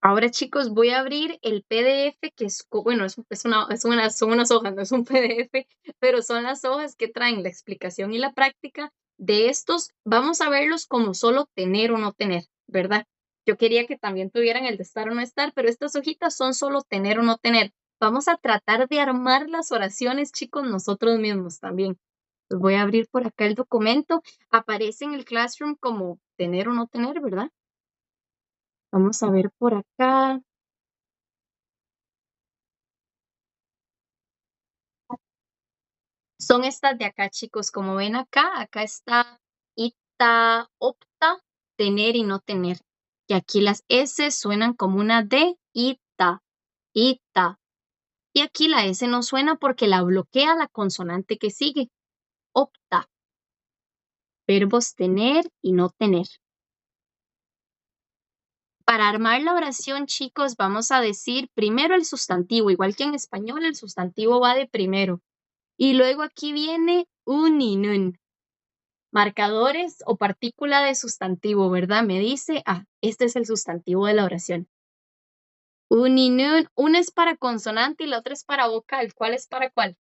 Ahora, chicos, voy a abrir el PDF que es, bueno, son unas hojas, no es un PDF, pero son las hojas que traen la explicación y la práctica de estos. Vamos a verlos como solo tener o no tener, ¿verdad? Yo quería que también tuvieran el de estar o no estar, pero estas hojitas son solo tener o no tener. Vamos a tratar de armar las oraciones, chicos, nosotros mismos también. Pues voy a abrir por acá el documento. Aparece en el Classroom como tener o no tener, ¿verdad? Vamos a ver por acá. Son estas de acá, chicos. Como ven acá, acá está ita, opta, tener y no tener. Y aquí las S suenan como una D, ita, ita. Y aquí la S no suena porque la bloquea la consonante que sigue. Opta. Verbos tener y no tener. Para armar la oración, chicos, vamos a decir primero el sustantivo. Igual que en español, el sustantivo va de primero. Y luego aquí viene un y nun. Marcadores o partícula de sustantivo, ¿verdad? Me dice, este es el sustantivo de la oración. Uninun, una es para consonante y la otra es para vocal. ¿Cuál es para cuál?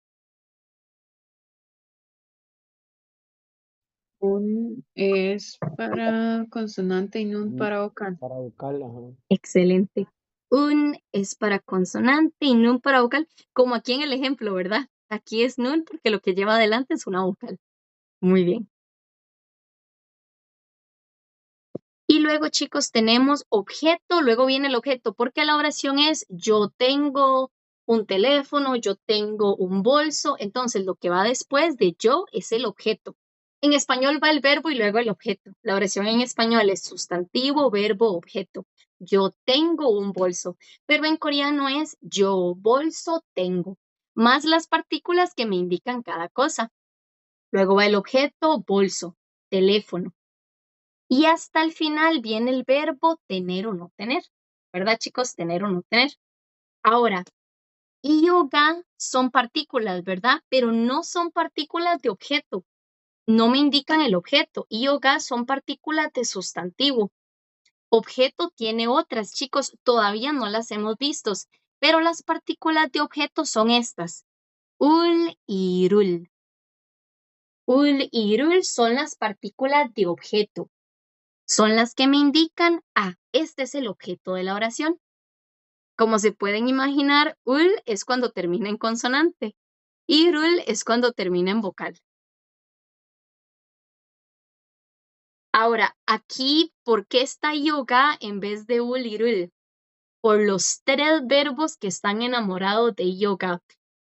Un es para consonante y nun Mm, para vocal. Para vocal, ajá. Excelente. Un es para consonante y nun para vocal, como aquí en el ejemplo, ¿verdad? Aquí es nun porque lo que lleva adelante es una vocal. Muy bien. Y luego, chicos, tenemos objeto, luego viene el objeto, porque la oración es yo tengo un teléfono, yo tengo un bolso, entonces lo que va después de yo es el objeto. En español va el verbo y luego el objeto. La oración en español es sustantivo, verbo, objeto. Yo tengo un bolso, pero en coreano es yo bolso tengo, más las partículas que me indican cada cosa. Luego va el objeto, bolso, teléfono. Y hasta el final viene el verbo tener o no tener, ¿verdad, chicos? Tener o no tener. Ahora, y o ga son partículas, ¿verdad? Pero no son partículas de objeto. No me indican el objeto. Y o ga son partículas de sustantivo. Objeto tiene otras, chicos, todavía no las hemos visto, pero las partículas de objeto son estas. Ul y rul. Ul y rul son las partículas de objeto. Son las que me indican, este es el objeto de la oración. Como se pueden imaginar, ul es cuando termina en consonante y rul es cuando termina en vocal. Ahora, aquí, ¿por qué está yoga en vez de ul y rul? Por los tres verbos que están enamorados de yoga.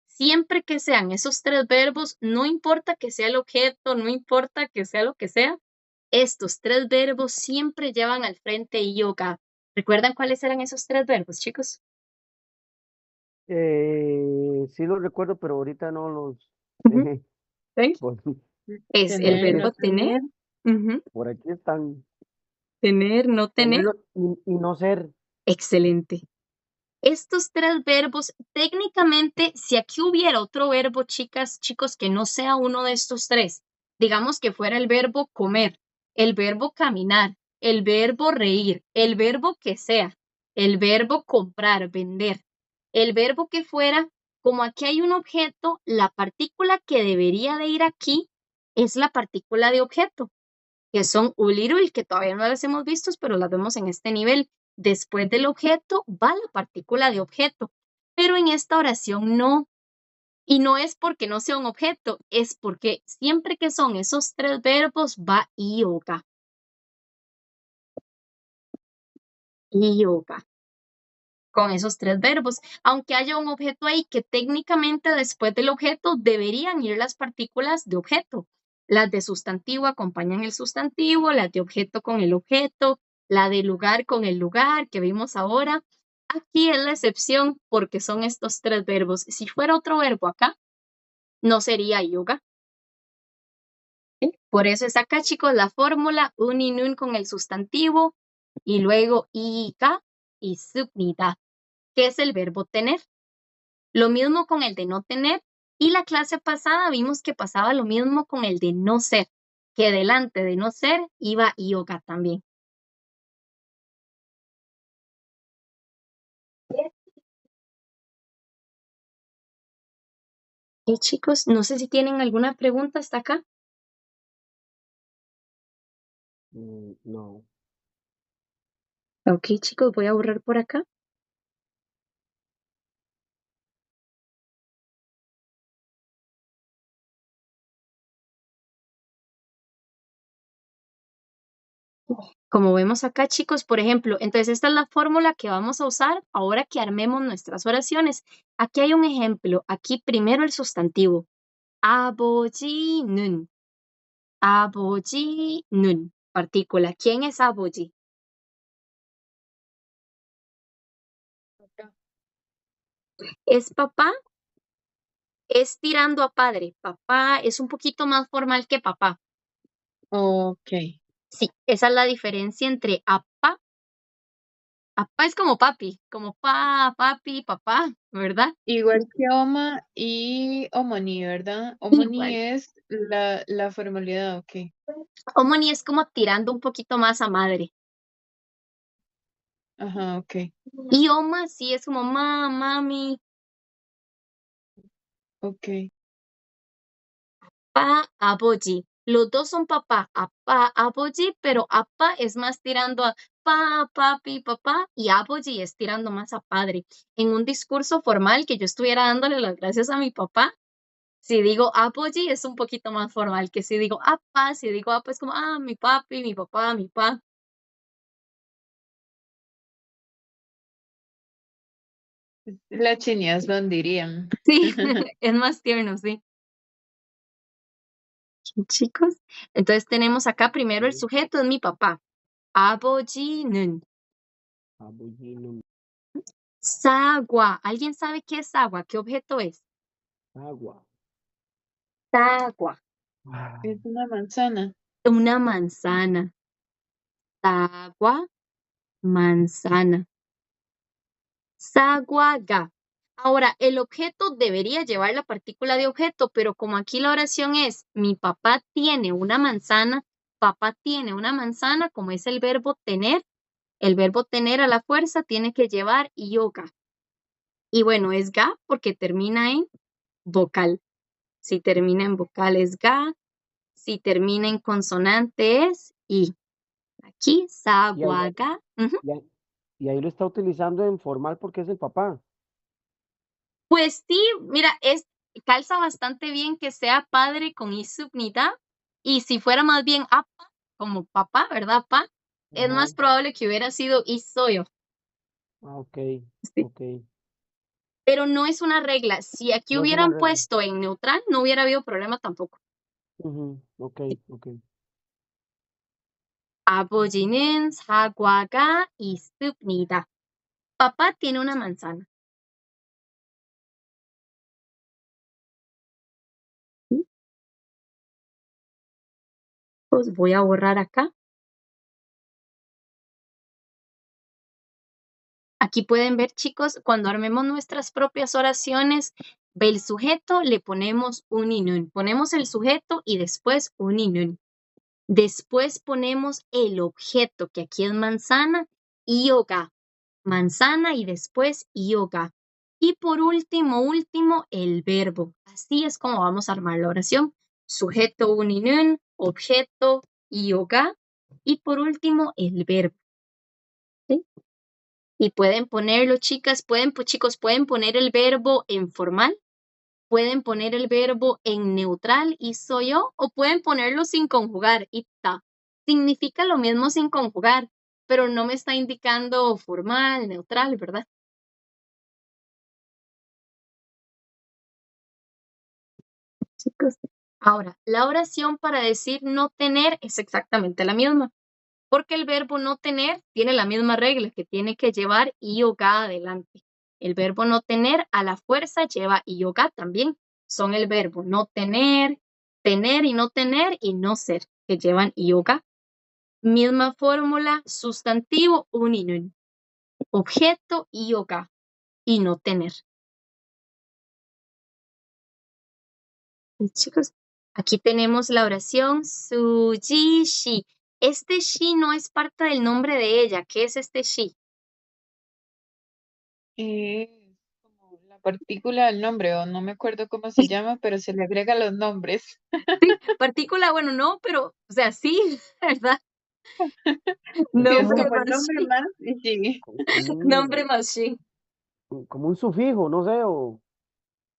Siempre que sean esos tres verbos, no importa que sea el objeto, no importa que sea lo que sea, estos tres verbos siempre llevan al frente yoga. ¿Recuerdan cuáles eran esos tres verbos, chicos? Sí los recuerdo, pero ahorita no los... Ujú. ¿Sí? por, Es el Tener, no verbo tener, tener. ujú, por aquí están. tener, no tener. Tenerlo y no ser. Excelente. Estos tres verbos, técnicamente, si aquí hubiera otro verbo, chicas, chicos, que no sea uno de estos tres, digamos que fuera el verbo comer, el verbo caminar, el verbo reír, el verbo que sea, el verbo comprar, vender, el verbo que fuera, como aquí hay un objeto, la partícula que debería de ir aquí es la partícula de objeto, que son ul y rul, que todavía no las hemos visto, pero las vemos en este nivel. Después del objeto va la partícula de objeto, pero en esta oración no. Y no es porque no sea un objeto, es porque siempre que son esos tres verbos va yoga. Yoga. Con esos tres verbos, aunque haya un objeto ahí que técnicamente después del objeto deberían ir las partículas de objeto. Las de sustantivo acompañan el sustantivo, las de objeto con el objeto, la de lugar con el lugar que vimos ahora. Aquí es la excepción porque son estos tres verbos. Si fuera otro verbo acá, no sería yoga. ¿Sí? Por eso es acá, chicos, la fórmula un y nun con el sustantivo y luego ika y subnida, que es el verbo tener. Lo mismo con el de no tener. Y la clase pasada vimos que pasaba lo mismo con el de no ser, que delante de no ser iba yoga también. Y chicos, no sé si tienen alguna pregunta hasta acá. No. Ok, chicos, voy a borrar por acá. Como vemos acá, chicos, por ejemplo, entonces esta es la fórmula que vamos a usar ahora que armemos nuestras oraciones. Aquí hay un ejemplo. Aquí primero el sustantivo. 아버지는. 아버지는. Partícula. ¿Quién es 아버지? ¿Es papá? Es tirando a padre. Papá es un poquito más formal que papá. Ok. Sí, esa es la diferencia entre apá. Apá es como papi, como papi, papá, ¿verdad? Igual que Oma y Omoni, ¿verdad? Omoni Igual. es la formalidad, ok. Homoni es como tirando un poquito más a madre. Ajá, ok. Y Oma sí es como mami, Ok. pa, apoyi. Los dos son papá, apá, apoyi, pero apá es más tirando a papi, papá, y apoyi es tirando más a padre. En un discurso formal que yo estuviera dándole las gracias a mi papá, si digo apoyi es un poquito más formal que si digo apá, si digo apá es como, mi papi, mi papá, mi pa. La Chiniazón dirían. Sí, es más tierno, sí. Chicos, entonces tenemos acá primero el Sí. sujeto, es mi papá. 아버지는. Abuelo, Sagua. ¿Alguien sabe qué es agua? ¿Qué objeto es? agua. Sagua. Ah, Es una manzana. Una manzana. Sagua, manzana. Saguaga. Ahora, el objeto debería llevar la partícula de objeto, pero como aquí la oración es mi papá tiene una manzana, papá tiene una manzana, como es el verbo tener a la fuerza tiene que llevar yoga. Y bueno, es ga porque termina en vocal. Si termina en vocal es ga, si termina en consonante es i. Aquí, Y ahí, saguaga. Ujú. y ahí, y ahí lo está utilizando en formal porque es el papá. Pues sí, mira, calza bastante bien que sea padre con isubnidad y si fuera más bien apa, como papá, ¿verdad, pa? Es Ajá. más probable que hubiera sido isoyo, Ah, ok, sí. ok. Pero no es una regla. Si aquí No es una hubieran regla. puesto en neutral, no hubiera habido problema tampoco. Ujú, ok, ok. 아버지는 사과가 있습니다. Papá tiene una manzana. Pues voy a borrar acá. Aquí pueden ver, chicos, cuando armemos nuestras propias oraciones, ve el sujeto, le ponemos un inun. Ponemos el sujeto y después un inun. Después ponemos el objeto, que aquí es manzana, yoga. Manzana y después yoga. Y por último, el verbo. Así es como vamos a armar la oración. Sujeto, un inun, objeto, yoga. Y por último, el verbo. ¿Sí? Y pueden ponerlo, chicas, chicos, pueden poner el verbo en formal, pueden poner el verbo en neutral y soy yo, o pueden ponerlo sin conjugar, ita. Significa lo mismo sin conjugar, pero no me está indicando formal, neutral, ¿verdad? Chicos. Ahora, la oración para decir no tener es exactamente la misma, porque el verbo no tener tiene la misma regla que tiene que llevar yoga adelante. El verbo no tener a la fuerza lleva yoga también. Son el verbo no tener, tener y no ser, que llevan yoga. Misma fórmula, sustantivo, uninun. Objeto, yoga y no tener. Y chicos, aquí tenemos la oración Suji Shi. Este Shi no es parte del nombre de ella. ¿Qué es este Shi? Es como la partícula del nombre, o no me acuerdo cómo se llama, pero se le agrega los nombres. Sí, partícula, bueno, no, pero, o sea, sí, ¿verdad? Es Sí, es Nombre como, como el más nombre Shi. más y sí. como Nombre más Shi. como un sufijo, no sé, o...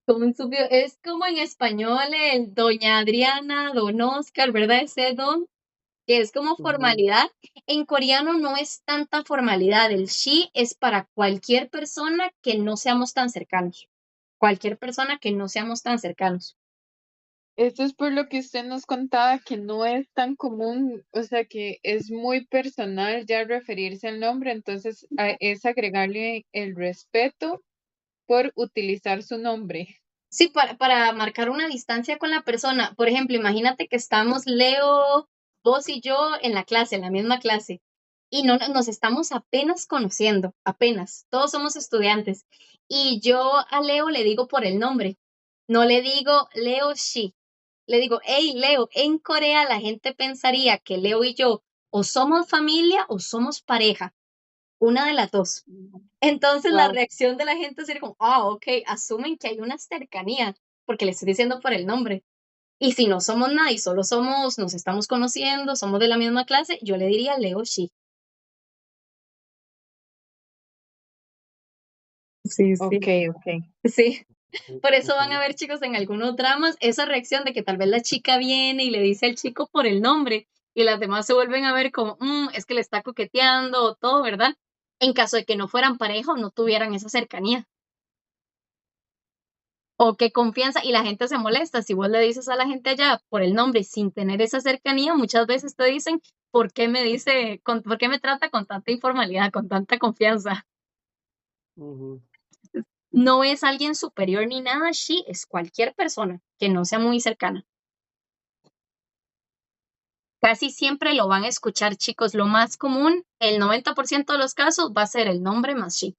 Como un es como en español el doña Adriana, don Oscar, ¿verdad? Ese don, que es como Ujú, formalidad. En coreano no es tanta formalidad. El Shi es para cualquier persona que no seamos tan cercanos. Cualquier persona que no seamos tan cercanos. Esto es por lo que usted nos contaba que no es tan común, o sea que es muy personal ya referirse al nombre, entonces es agregarle el respeto por utilizar su nombre. Sí, para marcar una distancia con la persona. Por ejemplo, imagínate que estamos Leo, vos y yo en la clase, en la misma clase, y no nos estamos apenas conociendo, apenas. Todos somos estudiantes. Y yo a Leo le digo por el nombre. No le digo Leo Shi. Le digo, hey Leo, en Corea la gente pensaría que Leo y yo o somos familia o somos pareja. Una de las dos. Entonces la Wow. reacción de la gente sería como, ok, asumen que hay una cercanía, porque le estoy diciendo por el nombre. Y si no somos nada y solo nos estamos conociendo, somos de la misma clase, yo le diría Leo Shi. Sí, Ok, sí. ok. Sí. ok, Por eso ok. van a ver, chicos, en algunos dramas, esa reacción de que tal vez la chica viene y le dice al chico por el nombre y las demás se vuelven a ver como, es que le está coqueteando o todo, ¿verdad? En caso de que no fueran pareja o no tuvieran esa cercanía. O qué confianza, y la gente se molesta. Si vos le dices a la gente allá por el nombre sin tener esa cercanía, muchas veces te dicen, por qué me trata con tanta informalidad, con tanta confianza? Ujú. No es alguien superior ni nada, she es cualquier persona que no sea muy cercana. Casi siempre lo van a escuchar, chicos. Lo más común, el 90% de los casos, va a ser el nombre más she.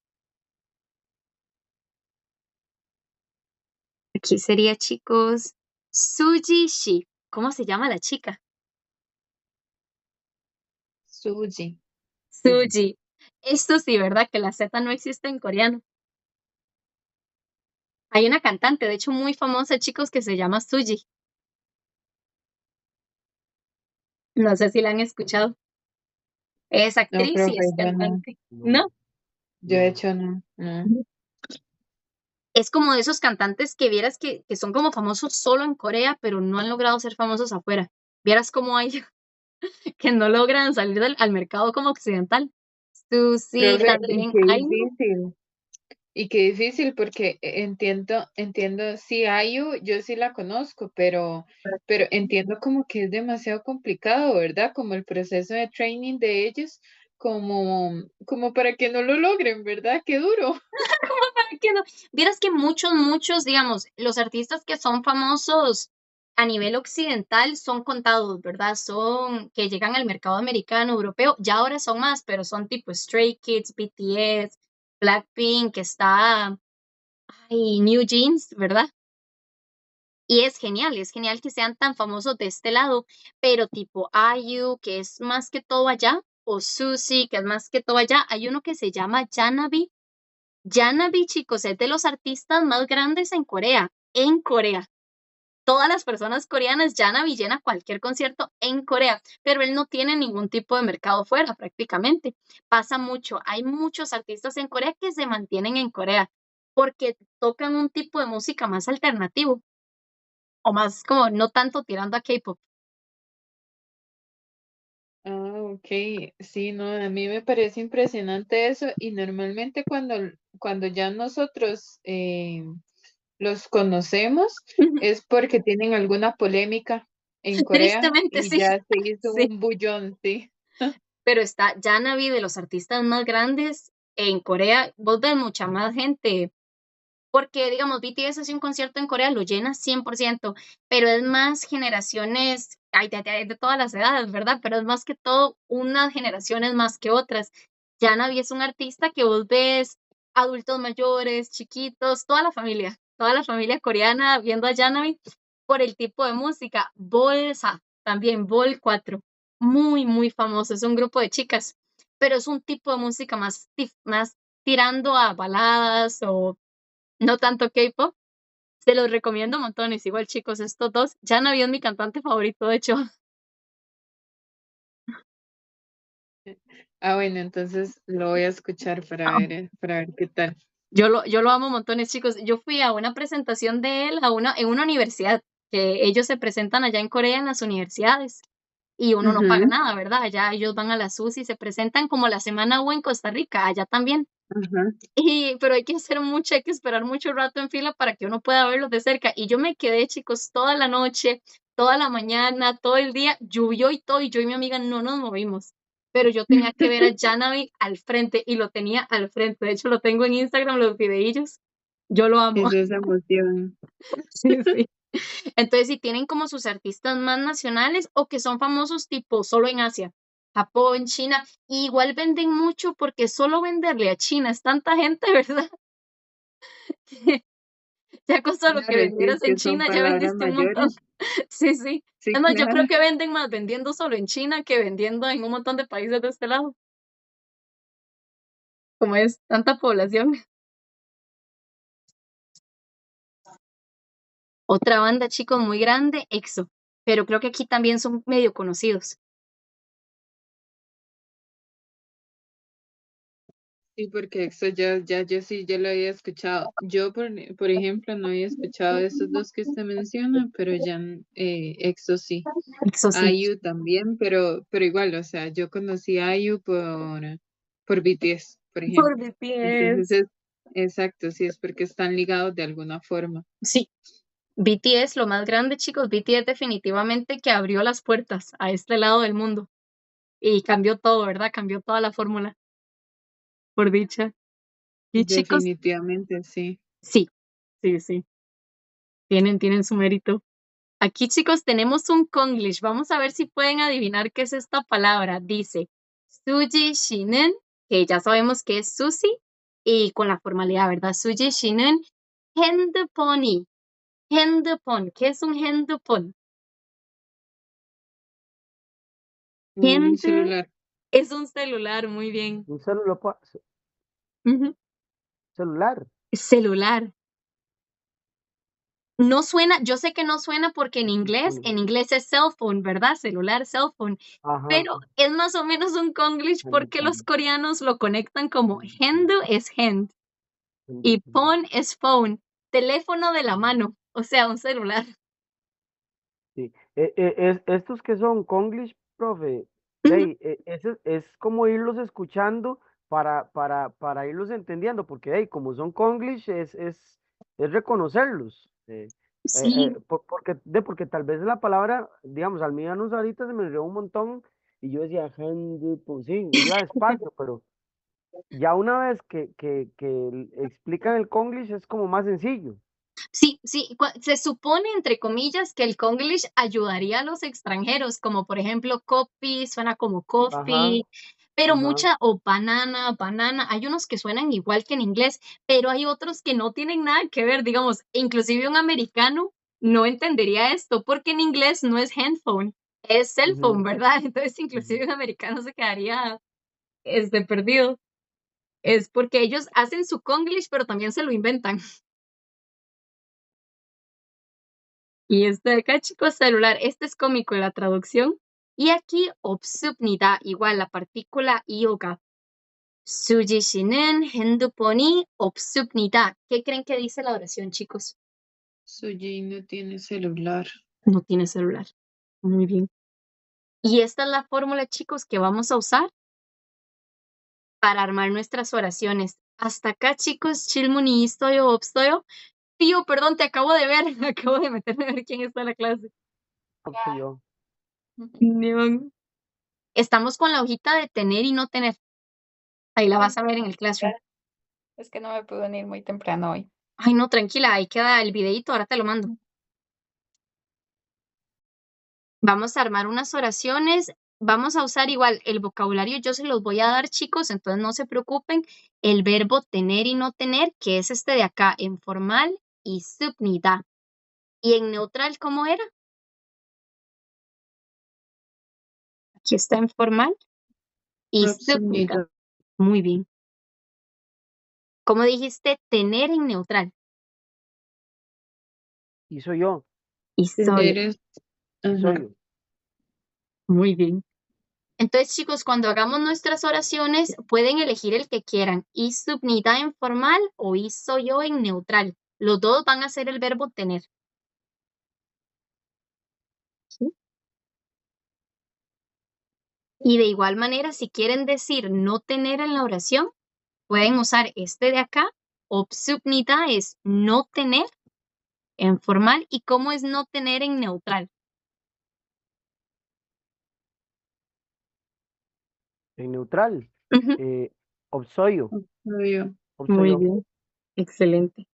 Aquí sería, chicos, Suji Shi. ¿Cómo se llama la chica? Suji. Suji. Esto sí, ¿verdad? Que la Z no existe en coreano. Hay una cantante, de hecho, muy famosa, chicos, que se llama Suji. No sé si la han escuchado. Es No, actriz y profe, es yo no. cantante. No, ¿No? Yo de no. hecho no. No. Es como de esos cantantes que vieras que son como famosos solo en Corea, pero no han logrado ser famosos afuera. Vieras cómo hay que no logran salir al mercado como occidental. Susi Profe, y también qué hay. difícil. Y qué difícil porque entiendo, sí, IU, yo sí la conozco, pero entiendo como que es demasiado complicado, ¿verdad? Como el proceso de training de ellos, como para que no lo logren, ¿verdad? Qué duro. Que no. Vieras que muchos, digamos, los artistas que son famosos a nivel occidental son contados, ¿verdad? Son que llegan al mercado americano, europeo, ya ahora son más, pero son tipo Stray Kids, BTS, Blackpink, que está, ay, New Jeans, ¿verdad? Y es genial que sean tan famosos de este lado, pero tipo IU, que es más que todo allá, o Suzy, que es más que todo allá, hay uno que se llama Janabi. Janabi, chicos, es de los artistas más grandes en Corea. En Corea. Todas las personas coreanas, Janabi llena cualquier concierto en Corea, pero él no tiene ningún tipo de mercado fuera prácticamente. Pasa mucho. Hay muchos artistas en Corea que se mantienen en Corea porque tocan un tipo de música más alternativo o más como no tanto tirando a K-pop. Ah, ok, sí, no, a mí me parece impresionante eso y normalmente cuando ya nosotros los conocemos es porque tienen alguna polémica en Corea Tristemente y sí, ya se hizo sí. un bullón, sí. Pero está Janabi de los artistas más grandes en Corea. Vos ves mucha más gente. Porque, digamos, BTS hace un concierto en Corea, lo llena 100%, pero es más generaciones, hay de todas las edades, ¿verdad? Pero es más que todo unas generaciones más que otras. Janavi es un artista que vos ves adultos mayores, chiquitos, toda la familia coreana viendo a Janavi por el tipo de música. Bolsa, también Bol 4, muy famoso, es un grupo de chicas, pero es un tipo de música más tirando a baladas o no tanto K-pop. Se los recomiendo montones. Igual, chicos, estos dos. Janavi es mi cantante favorito, de hecho. Ah, bueno, entonces lo voy a escuchar para ver qué tal. Yo lo amo montones, chicos. Yo fui a una presentación de él en una universidad, que ellos se presentan allá en Corea en las universidades. Y uno no paga Ujú, nada, ¿verdad? Allá ellos van a la SUS y se presentan como la semana U en Costa Rica, allá también. ajá. Pero hay que esperar mucho rato en fila para que uno pueda verlos de cerca. Y yo me quedé, chicos, toda la noche, toda la mañana, todo el día, llovió y todo, y yo y mi amiga no nos movimos. Pero yo tenía que ver a Janavi al frente y lo tenía al frente. De hecho, lo tengo en Instagram, los videillos. Yo lo amo. Es esa emoción. Sí, sí. Entonces, si tienen como sus artistas más nacionales o que son famosos tipo solo en Asia, Japón, China, igual venden mucho porque solo venderle a China es tanta gente, ¿verdad? Ya con solo que Claro, sí, es vendieras en que son China, ya palabras vendiste un montón. mayores. Sí, sí. Sí, Es más, yo creo claro. que venden más vendiendo solo en China que vendiendo en un montón de países de este lado, como es tanta población. Otra banda, chicos, muy grande, EXO, pero creo que aquí también son medio conocidos. Sí, porque eso yo sí, ya lo había escuchado. Yo, por ejemplo, no había escuchado de esos dos que usted menciona, pero ya EXO sí. EXO sí. IU también, pero igual, o sea, yo conocí a IU por BTS, por Por ejemplo. Entonces BTS. Exacto, sí, es porque están ligados de alguna forma. Sí, BTS, lo más grande, chicos, BTS definitivamente que abrió las puertas a este lado del mundo y cambió todo, ¿verdad? Cambió toda la fórmula, por dicha. Y chicos, Definitivamente, sí. sí, sí, sí, tienen su mérito. Aquí, chicos, tenemos un Konglish. Vamos a ver si pueden adivinar qué es esta palabra. Dice Suji Shinen, que ya sabemos que es Susi, y con la formalidad, ¿verdad? Suji Shinen, 핸드폰이. 핸드폰. ¿Qué es un 핸드폰? Un Hand celular. es un celular, muy bien. Un celular, Ujú. celular. Celular. No suena, yo sé que no suena porque en Con- inglés es cell phone, ¿verdad? Celular, cell phone. Ajá, Pero es más o menos un Konglish porque los coreanos lo conectan como hendu es hand y phone es phone, teléfono de la mano, o sea, un celular. sí. Estos que son Konglish, profe, Ujú. es como irlos escuchando para irlos entendiendo, porque como son Konglish, es reconocerlos. Sí, Porque tal vez la palabra, digamos, al mío ahorita se me enredó un montón y yo decía, pues sí, iba despacio, pero ya una vez que explican el Konglish es como más sencillo. sí, sí, se supone, entre comillas, que el Konglish ayudaría a los extranjeros, como por ejemplo copy, suena como Ajá, coffee, pero ajá. mucha, o banana, banana, hay unos que suenan igual que en inglés, pero hay otros que no tienen nada que ver, digamos, inclusive un americano no entendería esto, porque en inglés no es handphone, es cell phone, Ujú, ¿verdad? Entonces, ujú. inclusive un americano se quedaría, perdido. Es porque ellos hacen su Konglish, pero también se lo inventan. Y este de acá, chicos, celular, este es cómico en la traducción. Y aquí, 없습니다, igual la partícula i오가. 수지 씨는 핸드폰이 없습니다. ¿Qué creen que dice la oración, chicos? Suji no tiene celular. No tiene celular. Muy bien. Y esta es la fórmula, chicos, que vamos a usar para armar nuestras oraciones. Hasta acá, chicos, 질문이 있어요, 없어요? Tío, perdón, te acabo de ver. Acabo de meterme a ver quién está en la clase. Soy yo. Neón. Estamos con la hojita de tener y no tener. Ahí la vas a ver en el classroom. Es que no me pude venir muy temprano hoy. Ay, no, tranquila, ahí queda el videito, ahora te lo mando. Vamos a armar unas oraciones, vamos a usar igual el vocabulario, yo se los voy a dar, chicos, entonces no se preocupen. El verbo tener y no tener, que es este de acá, en formal y subnida. Y en neutral, ¿cómo era? Aquí está en formal y subnida. Proximidad. Muy bien. ¿Cómo dijiste? Tener en neutral. Y soy yo. Y soy. Tener es. Y soy Ajá. yo. Muy bien. Entonces, chicos, cuando hagamos nuestras oraciones, pueden elegir el que quieran. Y subnida en formal o y soy yo en neutral. Los dos van a ser el verbo tener. ¿Sí? Y de igual manera, si quieren decir no tener en la oración, pueden usar este de acá. Subnida es no tener en formal. ¿Y cómo es no tener en neutral? En neutral. Ujú. Eh, Obsoyo. Obvio. Muy Obsoyo. bien, excelente.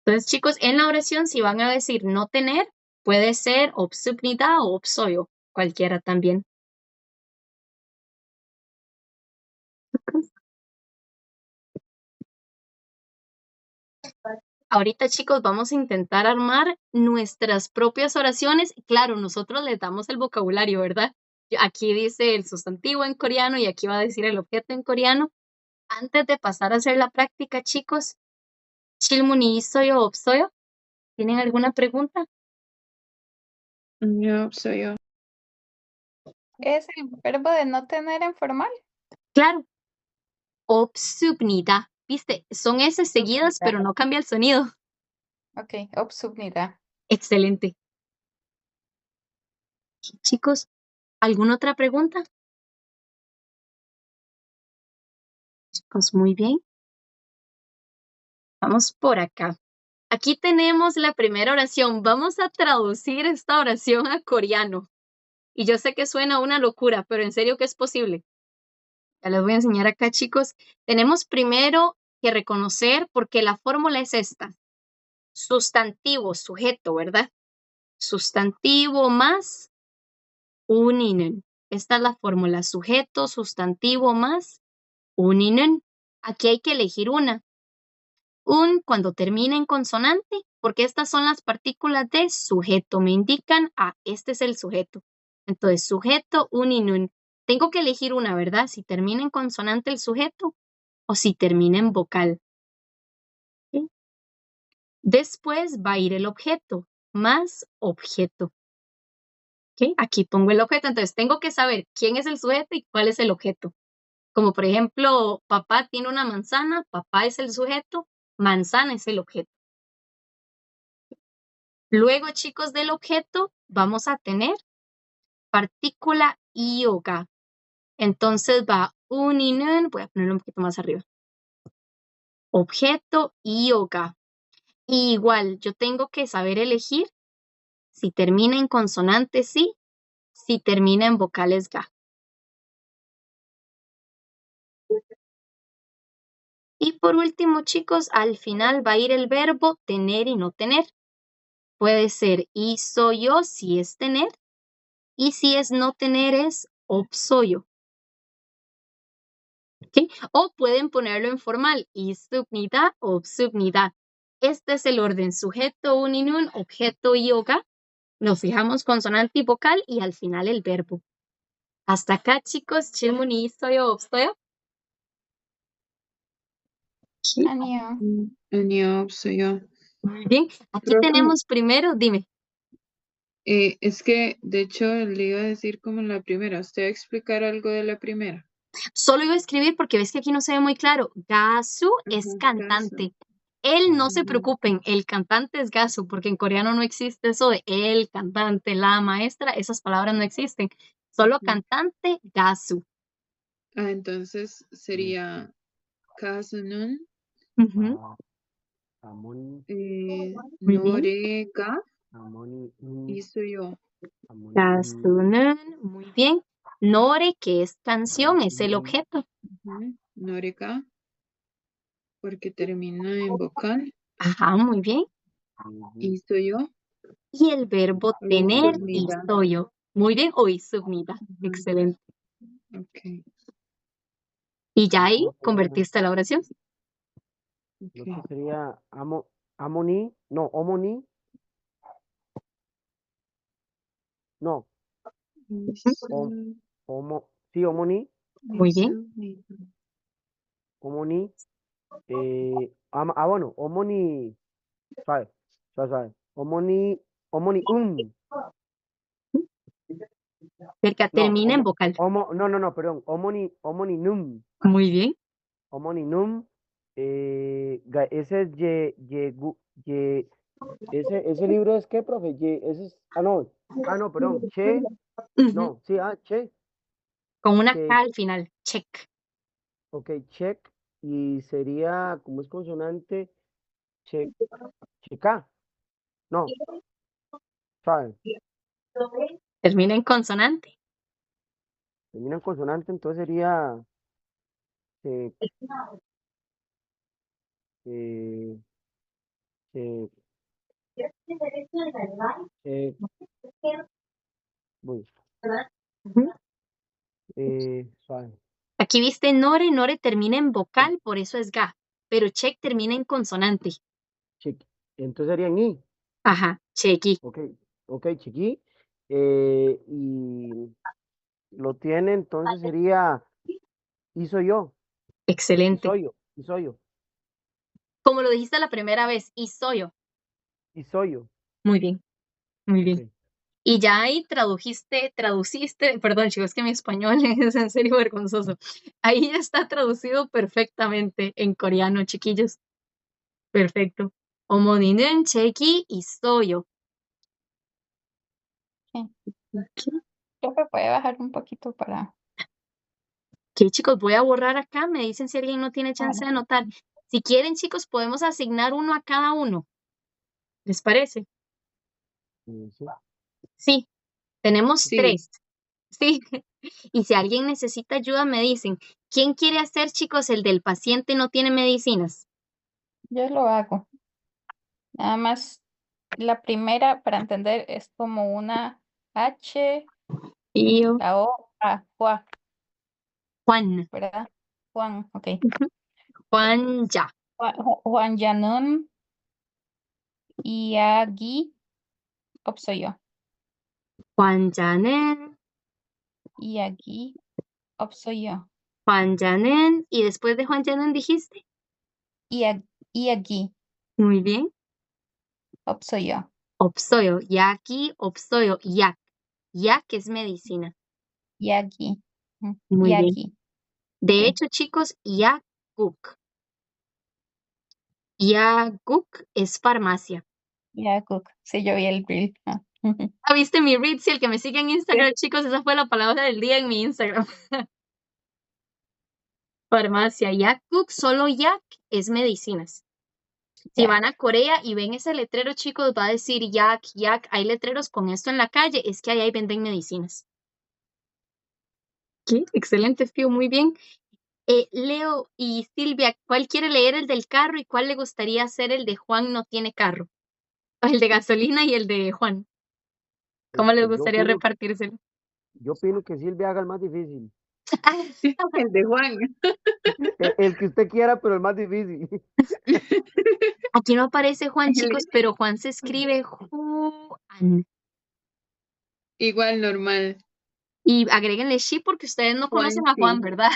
Entonces, chicos, en la oración, si van a decir no tener, puede ser subnida o obsoyo, cualquiera también. Ahorita, chicos, vamos a intentar armar nuestras propias oraciones. Claro, nosotros les damos el vocabulario, ¿verdad? Aquí dice el sustantivo en coreano y aquí va a decir el objeto en coreano. Antes de pasar a hacer la práctica, chicos, 질문이 있어요, 없어요? ¿Tienen alguna pregunta? Yo soy yo. ¿Es el verbo de no tener en formal? Claro, 없습니다. ¿Viste? Son S seguidas, pero no cambia el sonido. Ok, 없습니다. Excelente. Chicos, ¿alguna otra pregunta? chicos, muy bien. Vamos por acá. Aquí tenemos la primera oración. Vamos a traducir esta oración a coreano. Y yo sé que suena una locura, pero en serio que es posible. Ya les voy a enseñar acá, chicos. Tenemos primero que reconocer, porque la fórmula es esta. Sustantivo, sujeto, ¿verdad? Sustantivo más uninen. Esta es la fórmula. Sujeto, sustantivo más uninen. Aquí hay que elegir una. Cuando termina en consonante, porque estas son las partículas de sujeto. Me indican, este es el sujeto. Entonces, sujeto, un. Tengo que elegir una, ¿verdad? Si termina en consonante el sujeto o si termina en vocal. ¿Sí? Después va a ir el objeto, más objeto. ¿Sí? Aquí pongo el objeto, entonces tengo que saber quién es el sujeto y cuál es el objeto. Como por ejemplo, papá tiene una manzana, papá es el sujeto, manzana es el objeto. Luego, chicos, del objeto vamos a tener partícula ioga. Entonces va uninen, voy a ponerlo un poquito más arriba. Objeto ioga. Y igual, yo tengo que saber elegir si termina en consonante sí, si termina en vocales ga. Y por último, chicos, al final va a ir el verbo tener y no tener. Puede ser isoyo si es tener, y si es no tener es opsoyo. ¿Okay? O pueden ponerlo en formal, isubnida o subnida. Este es el orden, sujeto, uninun, objeto, yoga. Nos fijamos consonante y vocal y al final el verbo. Hasta acá, chicos, 질문이 있어요, 없어요? 아니요. 아니요, 없어요. Muy bien, aquí Profe, tenemos primero, dime. es que, de hecho, le iba a decir como la primera. ¿Usted va a explicar algo de la primera? Solo iba a escribir porque ves que aquí no se ve muy claro. Gasu es Ajá, cantante. caso. Él no se Ujú, preocupen, el cantante es Gasu, porque en coreano no existe eso de el cantante, la maestra, esas palabras no existen. Solo ujú. cantante, Gasu. Entonces sería 가수는 Ujú, Amoni, muy bien. 노래가 amoni, 있어요. amoni, Gasu는, muy bien. Nore, que es canción, es el objeto. Ujú, 노래가 porque termina en vocal. Ajá, muy bien. 있어요 Y el verbo o tener, 있습니다. yo. Muy bien, o 있습니다. Ujú, Excelente. ok, Y ya ahí ¿cómo sería? convertiste la oración. El otro ok. sería amoni, no, omoni, no, 있습니다. sí, omoni, Muy bien. omoni, bueno, omoni, suave, suave, suave, omoni, Cerca, no, termina en vocal. no, perdón, omoni num, Muy bien. homoninum, ese es ese libro es qué, profe, ese es, no, perdón, Ujú, che, con una K che, al final. Check. ok, check, y sería, como es consonante, che, checa, no, ¿saben? Termina en consonante. Termina en consonante, entonces sería, che, eh, che, che, voy, Ujú. suave, Aquí viste Nore. Nore termina en vocal, por eso es ga. Pero check termina en consonante. che, entonces sería ni. Ajá, chequi. Ok, ok, chiqui. Y lo tiene, entonces sería, y Excelente. soy yo, y soy yo, Como lo dijiste la primera vez, y soy yo. y soy yo. Muy bien, muy Ok, bien. Y ya ahí traduciste, perdón chicos, que mi español es en serio vergonzoso. Ahí ya está traducido perfectamente en coreano, chiquillos. Perfecto. 어머니는 책이 있어요. Sí. Creo que puede bajar un poquito para Ok, chicos, voy a borrar acá. Me dicen si alguien no tiene chance de Bueno, anotar. Si quieren, chicos, podemos asignar uno a cada uno. ¿Les parece? Sí. Sí, tenemos Sí, 3. Sí. Y si alguien necesita ayuda, me dicen. ¿Quién quiere hacer, chicos, el del paciente no tiene medicinas? yo lo hago. Nada más la primera para entender es como una H, Y yo, la O, A, Juan, Juan. ¿verdad? Juan, ok. Ujú. Juan ya. Juan Yanun y Agui, soy yo. Juan Janen. Y aquí, soy yo. Juan Janen. Y después de Juan Janen dijiste. Y aquí, Muy bien. soy yo. Opsoyo. Yaki, opsoyo. Yak. Yak es medicina. Y aquí. Y Muy bien. aquí. De Ok. hecho, chicos, Yakuk. Yakuk es farmacia. Yakuk. Sí, yo vi el reel. Ah, ¿viste mi read? Si el que me sigue en Instagram, Sí. chicos, esa fue la palabra del día en mi Instagram. Farmacia. Yakuk, solo Yak es medicinas. Si Ya. van a Corea y ven ese letrero, chicos, va a decir Yak, Yak. Hay letreros con esto en la calle, es que ahí venden medicinas. ¿Qué? Excelente, Fío, muy bien. Leo y Silvia, ¿cuál quiere leer el del carro y cuál le gustaría hacer el de Juan no tiene carro? O el de gasolina y el de Juan. ¿Cómo les Yo gustaría opino, repartírselo? yo opino que Silvia haga el más difícil. el de Juan. El que usted quiera, pero el más difícil. Aquí no aparece Juan, chicos, El- pero Juan se escribe Juan. Igual normal. Y agréguenle Shi porque ustedes no conocen Juan, a Juan, sí. ¿verdad?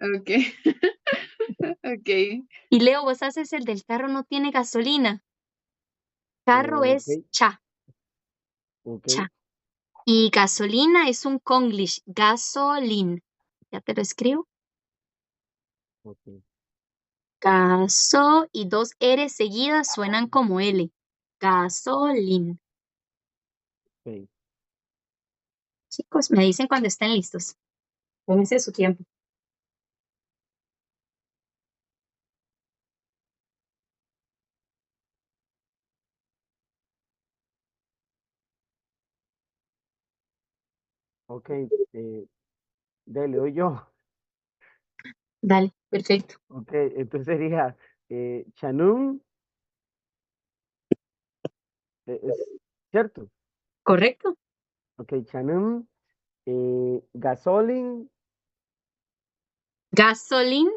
Ok. Ok. Y Leo, vos haces el del carro no tiene gasolina. Carro Ok, es cha, ok, cha. Y gasolina es un conglish, gasolin. Ya te lo escribo. ok. Gaso y 2 R seguidas suenan como L. Gasolin. Ok. Chicos, me dicen cuando estén listos. Tómense su tiempo. Ok, le doy yo. Dale, perfecto. Ok, entonces sería Chanun, es cierto. ¿Correcto? Ok, Chanun, gasolin, Gasolin.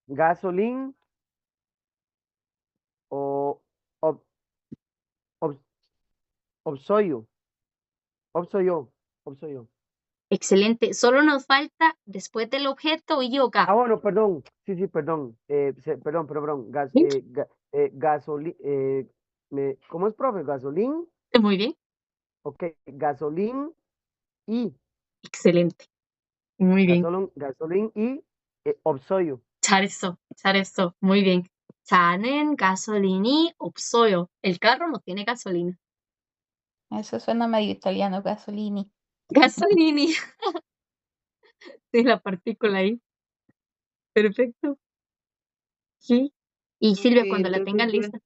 gasolin o ob, ob- obsoyo, obsoyo, obsoyo. Excelente. Solo nos falta después del objeto yoga. Ah, bueno, perdón, sí, sí, perdón, perdón, ¿Sí? ¿cómo es, profe? Gasolín, Muy bien. ok, gasolín y, Excelente. Muy bien. gasolín y obsoyo. 잘했어. 잘했어. Muy bien. 차는 가솔린이 없어요. El carro no tiene gasolina. Eso suena medio italiano, gasolini. Gasolini. Sí, la partícula ahí. Perfecto. Sí. Y Ok, Silvia, cuando la entonces tengan yo lista.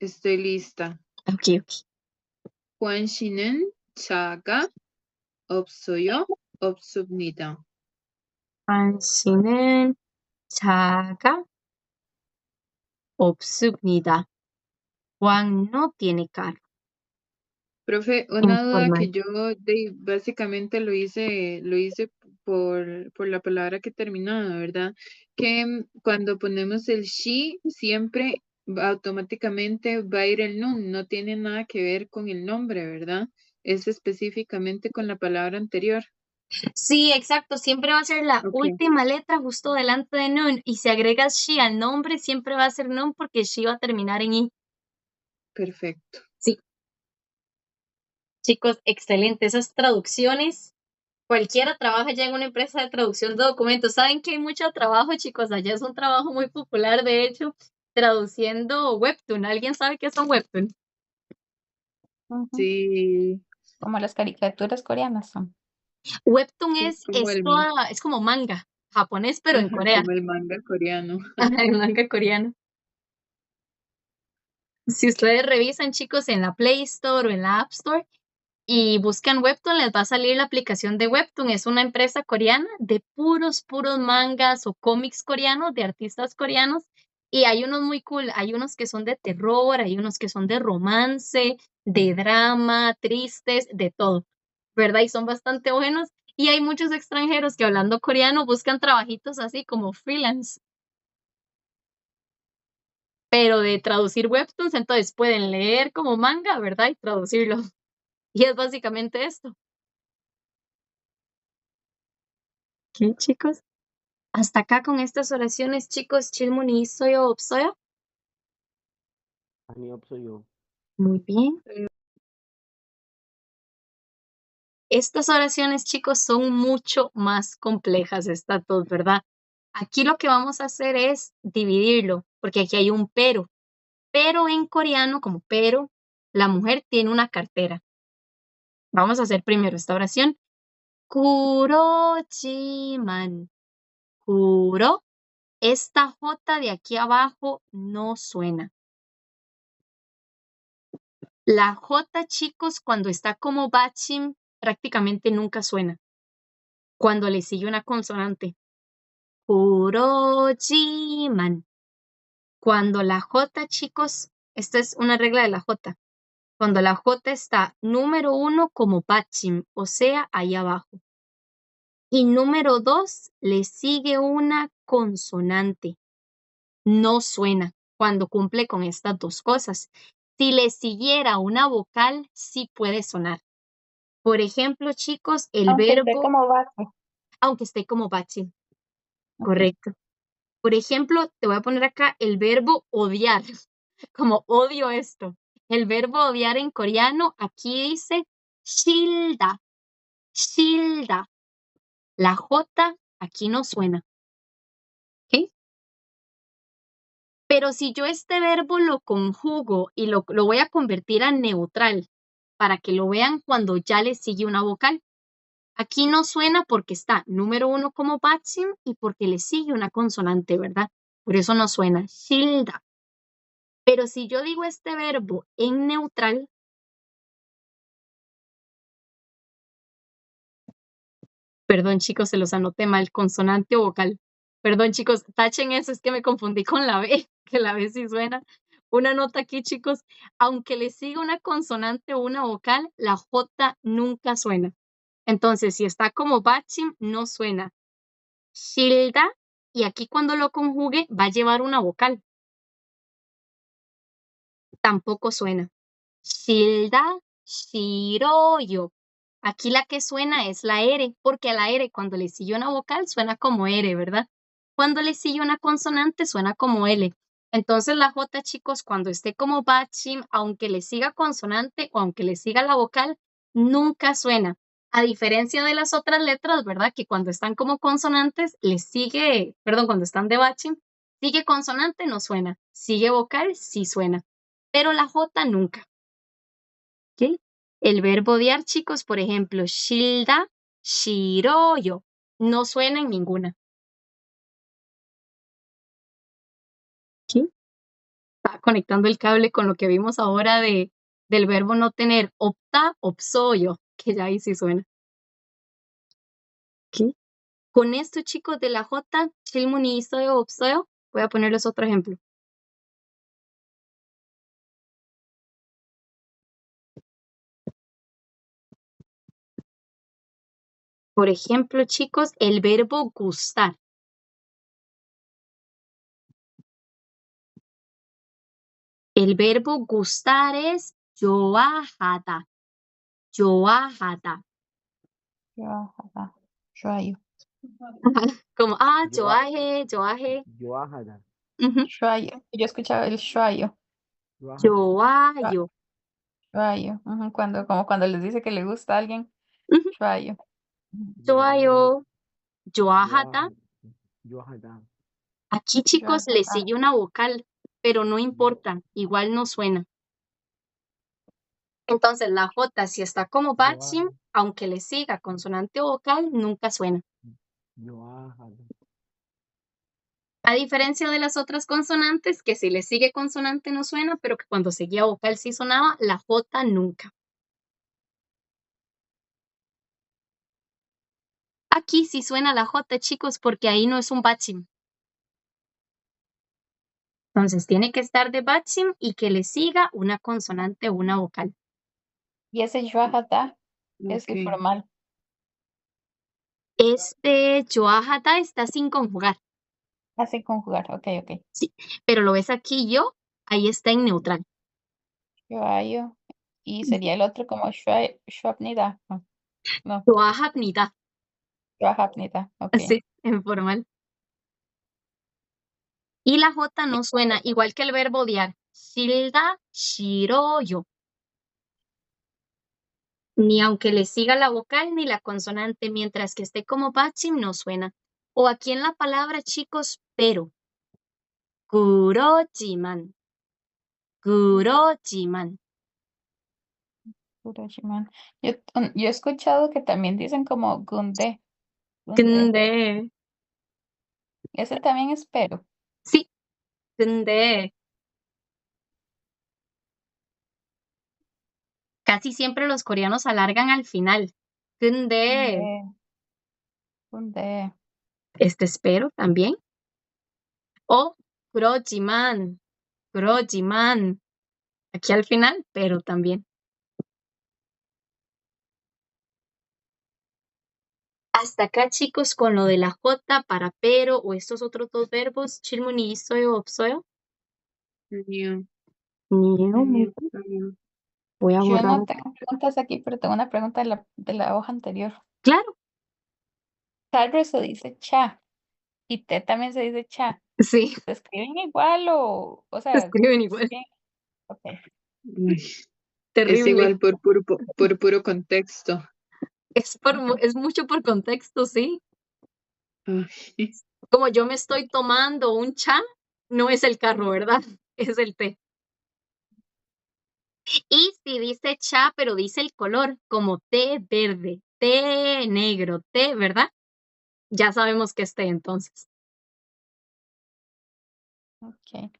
estoy lista. Ok, ok. Juan 씨는 차가 없어요. 없습니다. 당신은 차가 없습니다. Juan no tiene carro. Profe, una duda Informal. que yo básicamente lo hice por la palabra que terminaba, ¿verdad? Que cuando ponemos el she, siempre automáticamente va a ir el nun, no tiene nada que ver con el nombre, ¿verdad? Es específicamente con la palabra anterior. Sí, exacto. Siempre va a ser la Ok, última letra justo delante de nun. Y si agregas she al nombre, siempre va a ser nun porque she va a terminar en i. perfecto. Sí, chicos, excelente. Esas traducciones, cualquiera trabaja ya en una empresa de traducción de documentos. Saben que hay mucho trabajo, chicos. Allá es un trabajo muy popular, de hecho, traduciendo webtoon. ¿Alguien sabe qué es un webtoon? Ujú. Sí, Como las caricaturas coreanas son. Webtoon sí, es como el esto, es como manga. japonés, pero en Ajá, Corea, como el manga coreano. el manga coreano. Si ustedes revisan, chicos, en la Play Store o en la App Store y buscan Webtoon, les va a salir la aplicación de Webtoon. Es una empresa coreana de puros mangas o cómics coreanos de artistas coreanos. Y hay unos muy cool. Hay unos que son de terror, hay unos que son de romance, de drama, tristes, de todo, ¿verdad? Y son bastante buenos. Y hay muchos extranjeros que hablando coreano buscan trabajitos así como freelance, pero de traducir webtoons, entonces pueden leer como manga, ¿verdad? Y traducirlo. Y es básicamente esto. ¿Qué, chicos? Hasta acá con estas oraciones, chicos. 질문이 있어요, 없어요? 아니, 없어요. Muy bien. Estas oraciones, chicos, son mucho más complejas, estas dos, ¿verdad? Aquí lo que vamos a hacer es dividirlo, porque aquí hay un pero. Pero en coreano, como pero, la mujer tiene una cartera. Vamos a hacer primero esta oración. 그렇지만, 그러, esta J de aquí abajo no suena. La J, chicos, cuando está como bachim, prácticamente nunca suena. Cuando le sigue una consonante. 그렇지만. Cuando la J, chicos, esta es una regla de la J. Cuando la J está número 1 como bachim, o sea, ahí abajo. Y número 2 le sigue una consonante. No suena cuando cumple con estas dos cosas. Si le siguiera una vocal, sí puede sonar. Por ejemplo, chicos, el Aunque esté verbo, como base. aunque esté como bachín, Ok. correcto. Por ejemplo, te voy a poner acá el verbo odiar, como odio esto. El verbo odiar en coreano, aquí dice shilda, shilda. La J aquí no suena. ¿Ok? Pero si yo este verbo lo conjugo y lo voy a convertir a neutral para que lo vean cuando ya le sigue una vocal. Aquí no suena porque está número 1 como bachim y porque le sigue una consonante, ¿verdad? Por eso no suena. Shilda. Pero si yo digo este verbo en neutral, perdón chicos, se los anoté mal, consonante o vocal. Perdón chicos, tachen eso, es que me confundí con la B, que la B sí suena. Una nota aquí chicos, aunque le siga una consonante o una vocal, la J nunca suena. Entonces, si está como bachim, no suena. Shilda, y aquí cuando lo conjugue va a llevar una vocal. Tampoco suena. Shilda, shiroyo. Aquí la que suena es la R, porque la R cuando le sigue una vocal suena como R, ¿verdad? Cuando le sigue una consonante suena como L. Entonces la J, chicos, cuando esté como bachim, aunque le siga consonante o aunque le siga la vocal, nunca suena. A diferencia de las otras letras, ¿verdad? Que cuando están como consonantes, les sigue, perdón, cuando están de bachim, sigue consonante, no suena. Sigue vocal, sí suena. Pero la J nunca. ¿Ok? El verbo odiar, chicos, por ejemplo, shilda, shiroyo, no suena en ninguna. ¿Ok? Está conectando el cable con lo que vimos ahora del verbo no tener, opta, opsoyo, que ya ahí sí suena. ¿Ok? Con esto, chicos, de la J, 질문이 있어요, 없어요? Voy a ponerles otro ejemplo. Por ejemplo, chicos, el verbo gustar. El verbo gustar es 좋아하다. 좋아하다. Shuayo. Como, Yo, a- 좋아해, 좋아해. yo, ajada, Ujú. Shuayo. Yo escuchaba el shuayo. yo, ajada. 좋아요. Shuayo. Ujú, como cuando les dice que le gusta a alguien. Ujú. Shuayo. Yo, 좋아요. yo, 좋아하다. ajada, yo, ajada. Aquí, chicos, le Shuayo. sigue una vocal, pero no Yo, importa, igual no suena. Entonces, la J, si está como yo, bachim, aunque le siga consonante o vocal, nunca suena. yo, ajada. A diferencia de las otras consonantes, que si le sigue consonante no suena, pero que cuando seguía vocal sí sonaba, la J nunca. Aquí sí suena la J, chicos, porque ahí no es un bachim. Entonces tiene que estar de bachim y que le siga una consonante o una vocal. Y ese yuahata es Ok. informal. Este yoahata está sin conjugar, Hace conjugar. Ok, ok. sí, pero lo ves aquí yo, ahí está en neutral. Yoayo. Y sería el otro como shuapnida. No, no, Yoahatnida, yuahapnida. Ok. así, en formal. Y la J no suena, igual que el verbo odiar. Shilda, shiroyo. Ni aunque le siga la vocal ni la consonante, mientras que esté como bachim no suena. O aquí en la palabra, chicos, pero. Kurojiman. Kurojiman. Urashiman. Yo he escuchado que también dicen como gunde. Gunde. 근데, Ese también es pero. sí, 근데 casi siempre los coreanos alargan al final. 근데, Gunde. Gunde. este espero también. O 그러지만, 그러지만. Aquí al final, pero también. Hasta acá, chicos, con lo de la J para pero o estos otros dos verbos, 질문이 있어요, 없어요? 아니요. Niego, 아니요. 아니요. voy a Yo borrar. no tengo preguntas aquí, pero tengo una pregunta de la hoja anterior. Claro, Carro se dice cha y té también se dice cha. sí, ¿Se escriben igual o se sea, escriben igual. sí? Ok. Uy, es Terrible. igual por puro contexto. Es mucho por contexto, sí. Ay, Como yo me estoy tomando un cha, no es el carro, ¿verdad? Es el té. Y si dice cha, pero dice el color, como té verde, té negro, té, ¿verdad? Ya sabemos que es té entonces. Ok.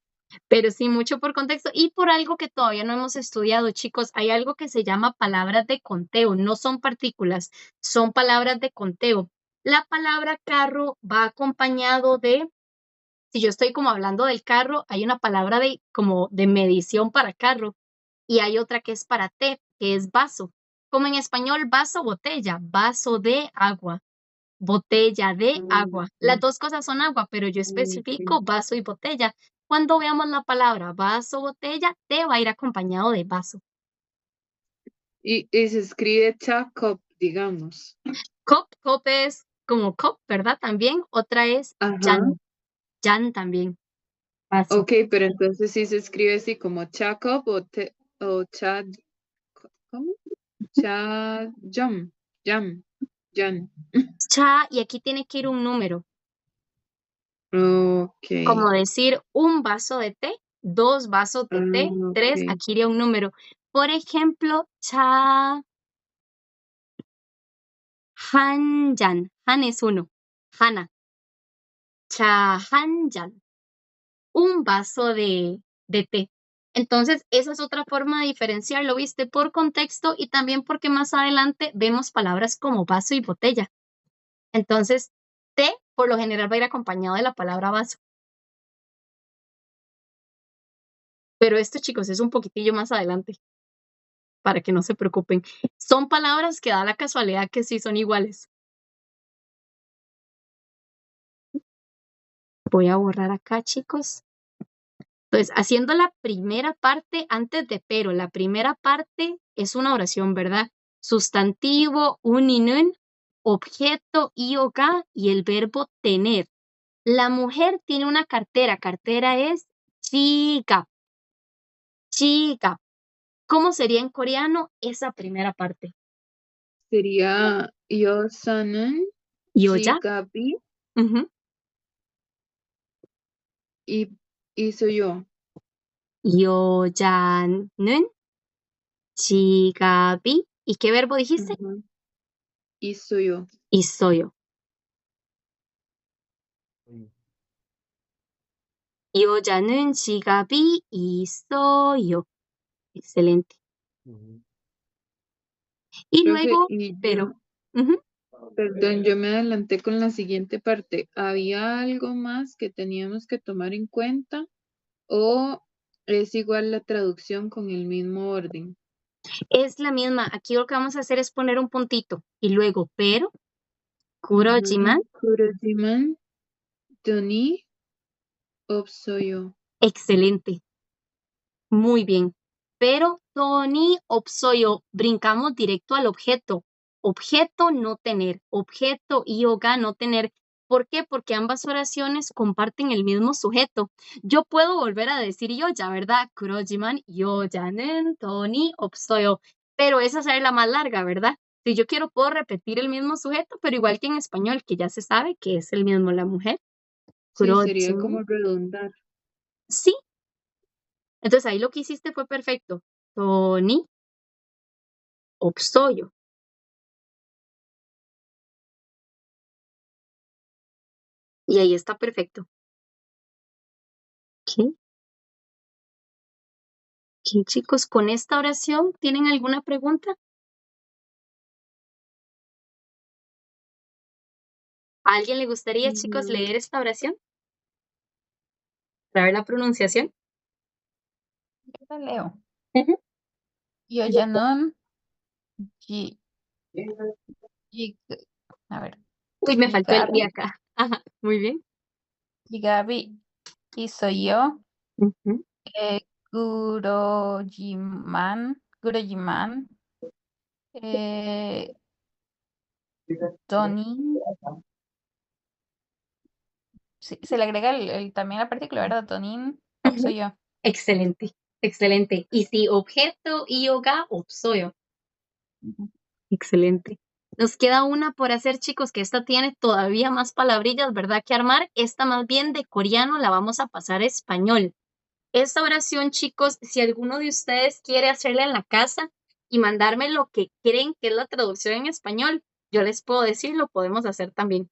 Pero sí, mucho por contexto y por algo que todavía no hemos estudiado, chicos. Hay algo que se llama palabras de conteo, no son partículas, son palabras de conteo. La palabra carro va acompañado de, si yo estoy como hablando del carro, hay una palabra de como de medición para carro y hay otra que es para té, que es vaso. Como en español, vaso, botella, vaso de agua, botella de agua. Las dos cosas son agua, pero yo especifico vaso y botella. Cuando veamos la palabra vaso, botella, té va a ir acompañado de vaso. y se escribe Chacop, digamos. Cop es como cop, ¿verdad? También. Otra es Ajá. jan también. Vaso. Ok, pero entonces sí se escribe así como Chacop o Chad, ¿cómo? Chajam, Jam, Jan. Cha, y aquí tiene que ir un número. Ok. Como decir un vaso de té, dos vasos de té, tres, Ok. aquí iría un número. Por ejemplo, cha han jan. Han es uno. Hana. Cha han jan. Un vaso de té. Entonces, esa es otra forma de diferenciarlo, ¿viste? Por contexto y también porque más adelante vemos palabras como vaso y botella. Entonces, té por lo general va a ir acompañado de la palabra vaso. Pero esto, chicos, es un poquitillo más adelante, para que no se preocupen. Son palabras que da la casualidad que sí son iguales. Voy a borrar acá, chicos. Entonces, haciendo la primera parte antes de pero, la primera parte es una oración, ¿verdad? Sustantivo, uninun, objeto, ioga y el verbo tener. La mujer tiene una cartera. Cartera es chiga. Chiga. ¿Cómo sería en coreano esa primera parte? Sería Yosanen, Yoya. Chigapi Ujú. y soy yo. 여자는 지갑이 ¿y qué verbo dijiste? Ajá. Y soy yo. 있어요. 이 여자는 지갑이 있어요. Excelente. Ujú. Y Profe, luego, y pero. yo, Ujú. perdón, yo me adelanté con la siguiente parte. ¿Había algo más que teníamos que tomar en cuenta o es igual la traducción con el mismo orden? Es la misma. Aquí lo que vamos a hacer es poner un puntito. Y luego, pero, 그러지만, 그러지만 돈이 없어요. excelente. Muy bien. Pero 돈이 없어요. Brincamos directo al objeto. Objeto no tener. Objeto 이어가 no tener. ¿Por qué? Porque ambas oraciones comparten el mismo sujeto. Yo puedo volver a decir 여자, ¿verdad? 그러지만 여자는 돈이 없어요. Pero esa será la más larga, ¿verdad? Si yo quiero, puedo repetir el mismo sujeto, pero igual que en español, que ya se sabe que es el mismo la mujer. Sí, sería 그러지만, como redundar. sí. Entonces ahí lo que hiciste fue perfecto. 돈이 없어요. Y ahí está perfecto. ¿Qué? ¿Qué, chicos? ¿Con esta oración tienen alguna pregunta? ¿A alguien le gustaría, chicos, No. leer esta oración? ¿Para ver la pronunciación? Yo la leo. Ujú. 여자는 지, 지, a ver, Uy, me faltó el I 지갑이, acá. Ajá, muy bien. 지갑이 있어요. Ujú. 그러지만, 에, 돈이, se le agrega también la partícula, ¿verdad? 돈이 Ujú. 없어요. Excelente, excelente. Y si objeto y yoga, 없어요. Ujú. Excelente. Nos queda una por hacer, chicos, que esta tiene todavía más palabrillas, ¿verdad? Que armar. Esta más bien de coreano la vamos a pasar a español. Esta oración, chicos, si alguno de ustedes quiere hacerla en la casa y mandarme lo que creen que es la traducción en español, yo les puedo decir, lo podemos hacer también.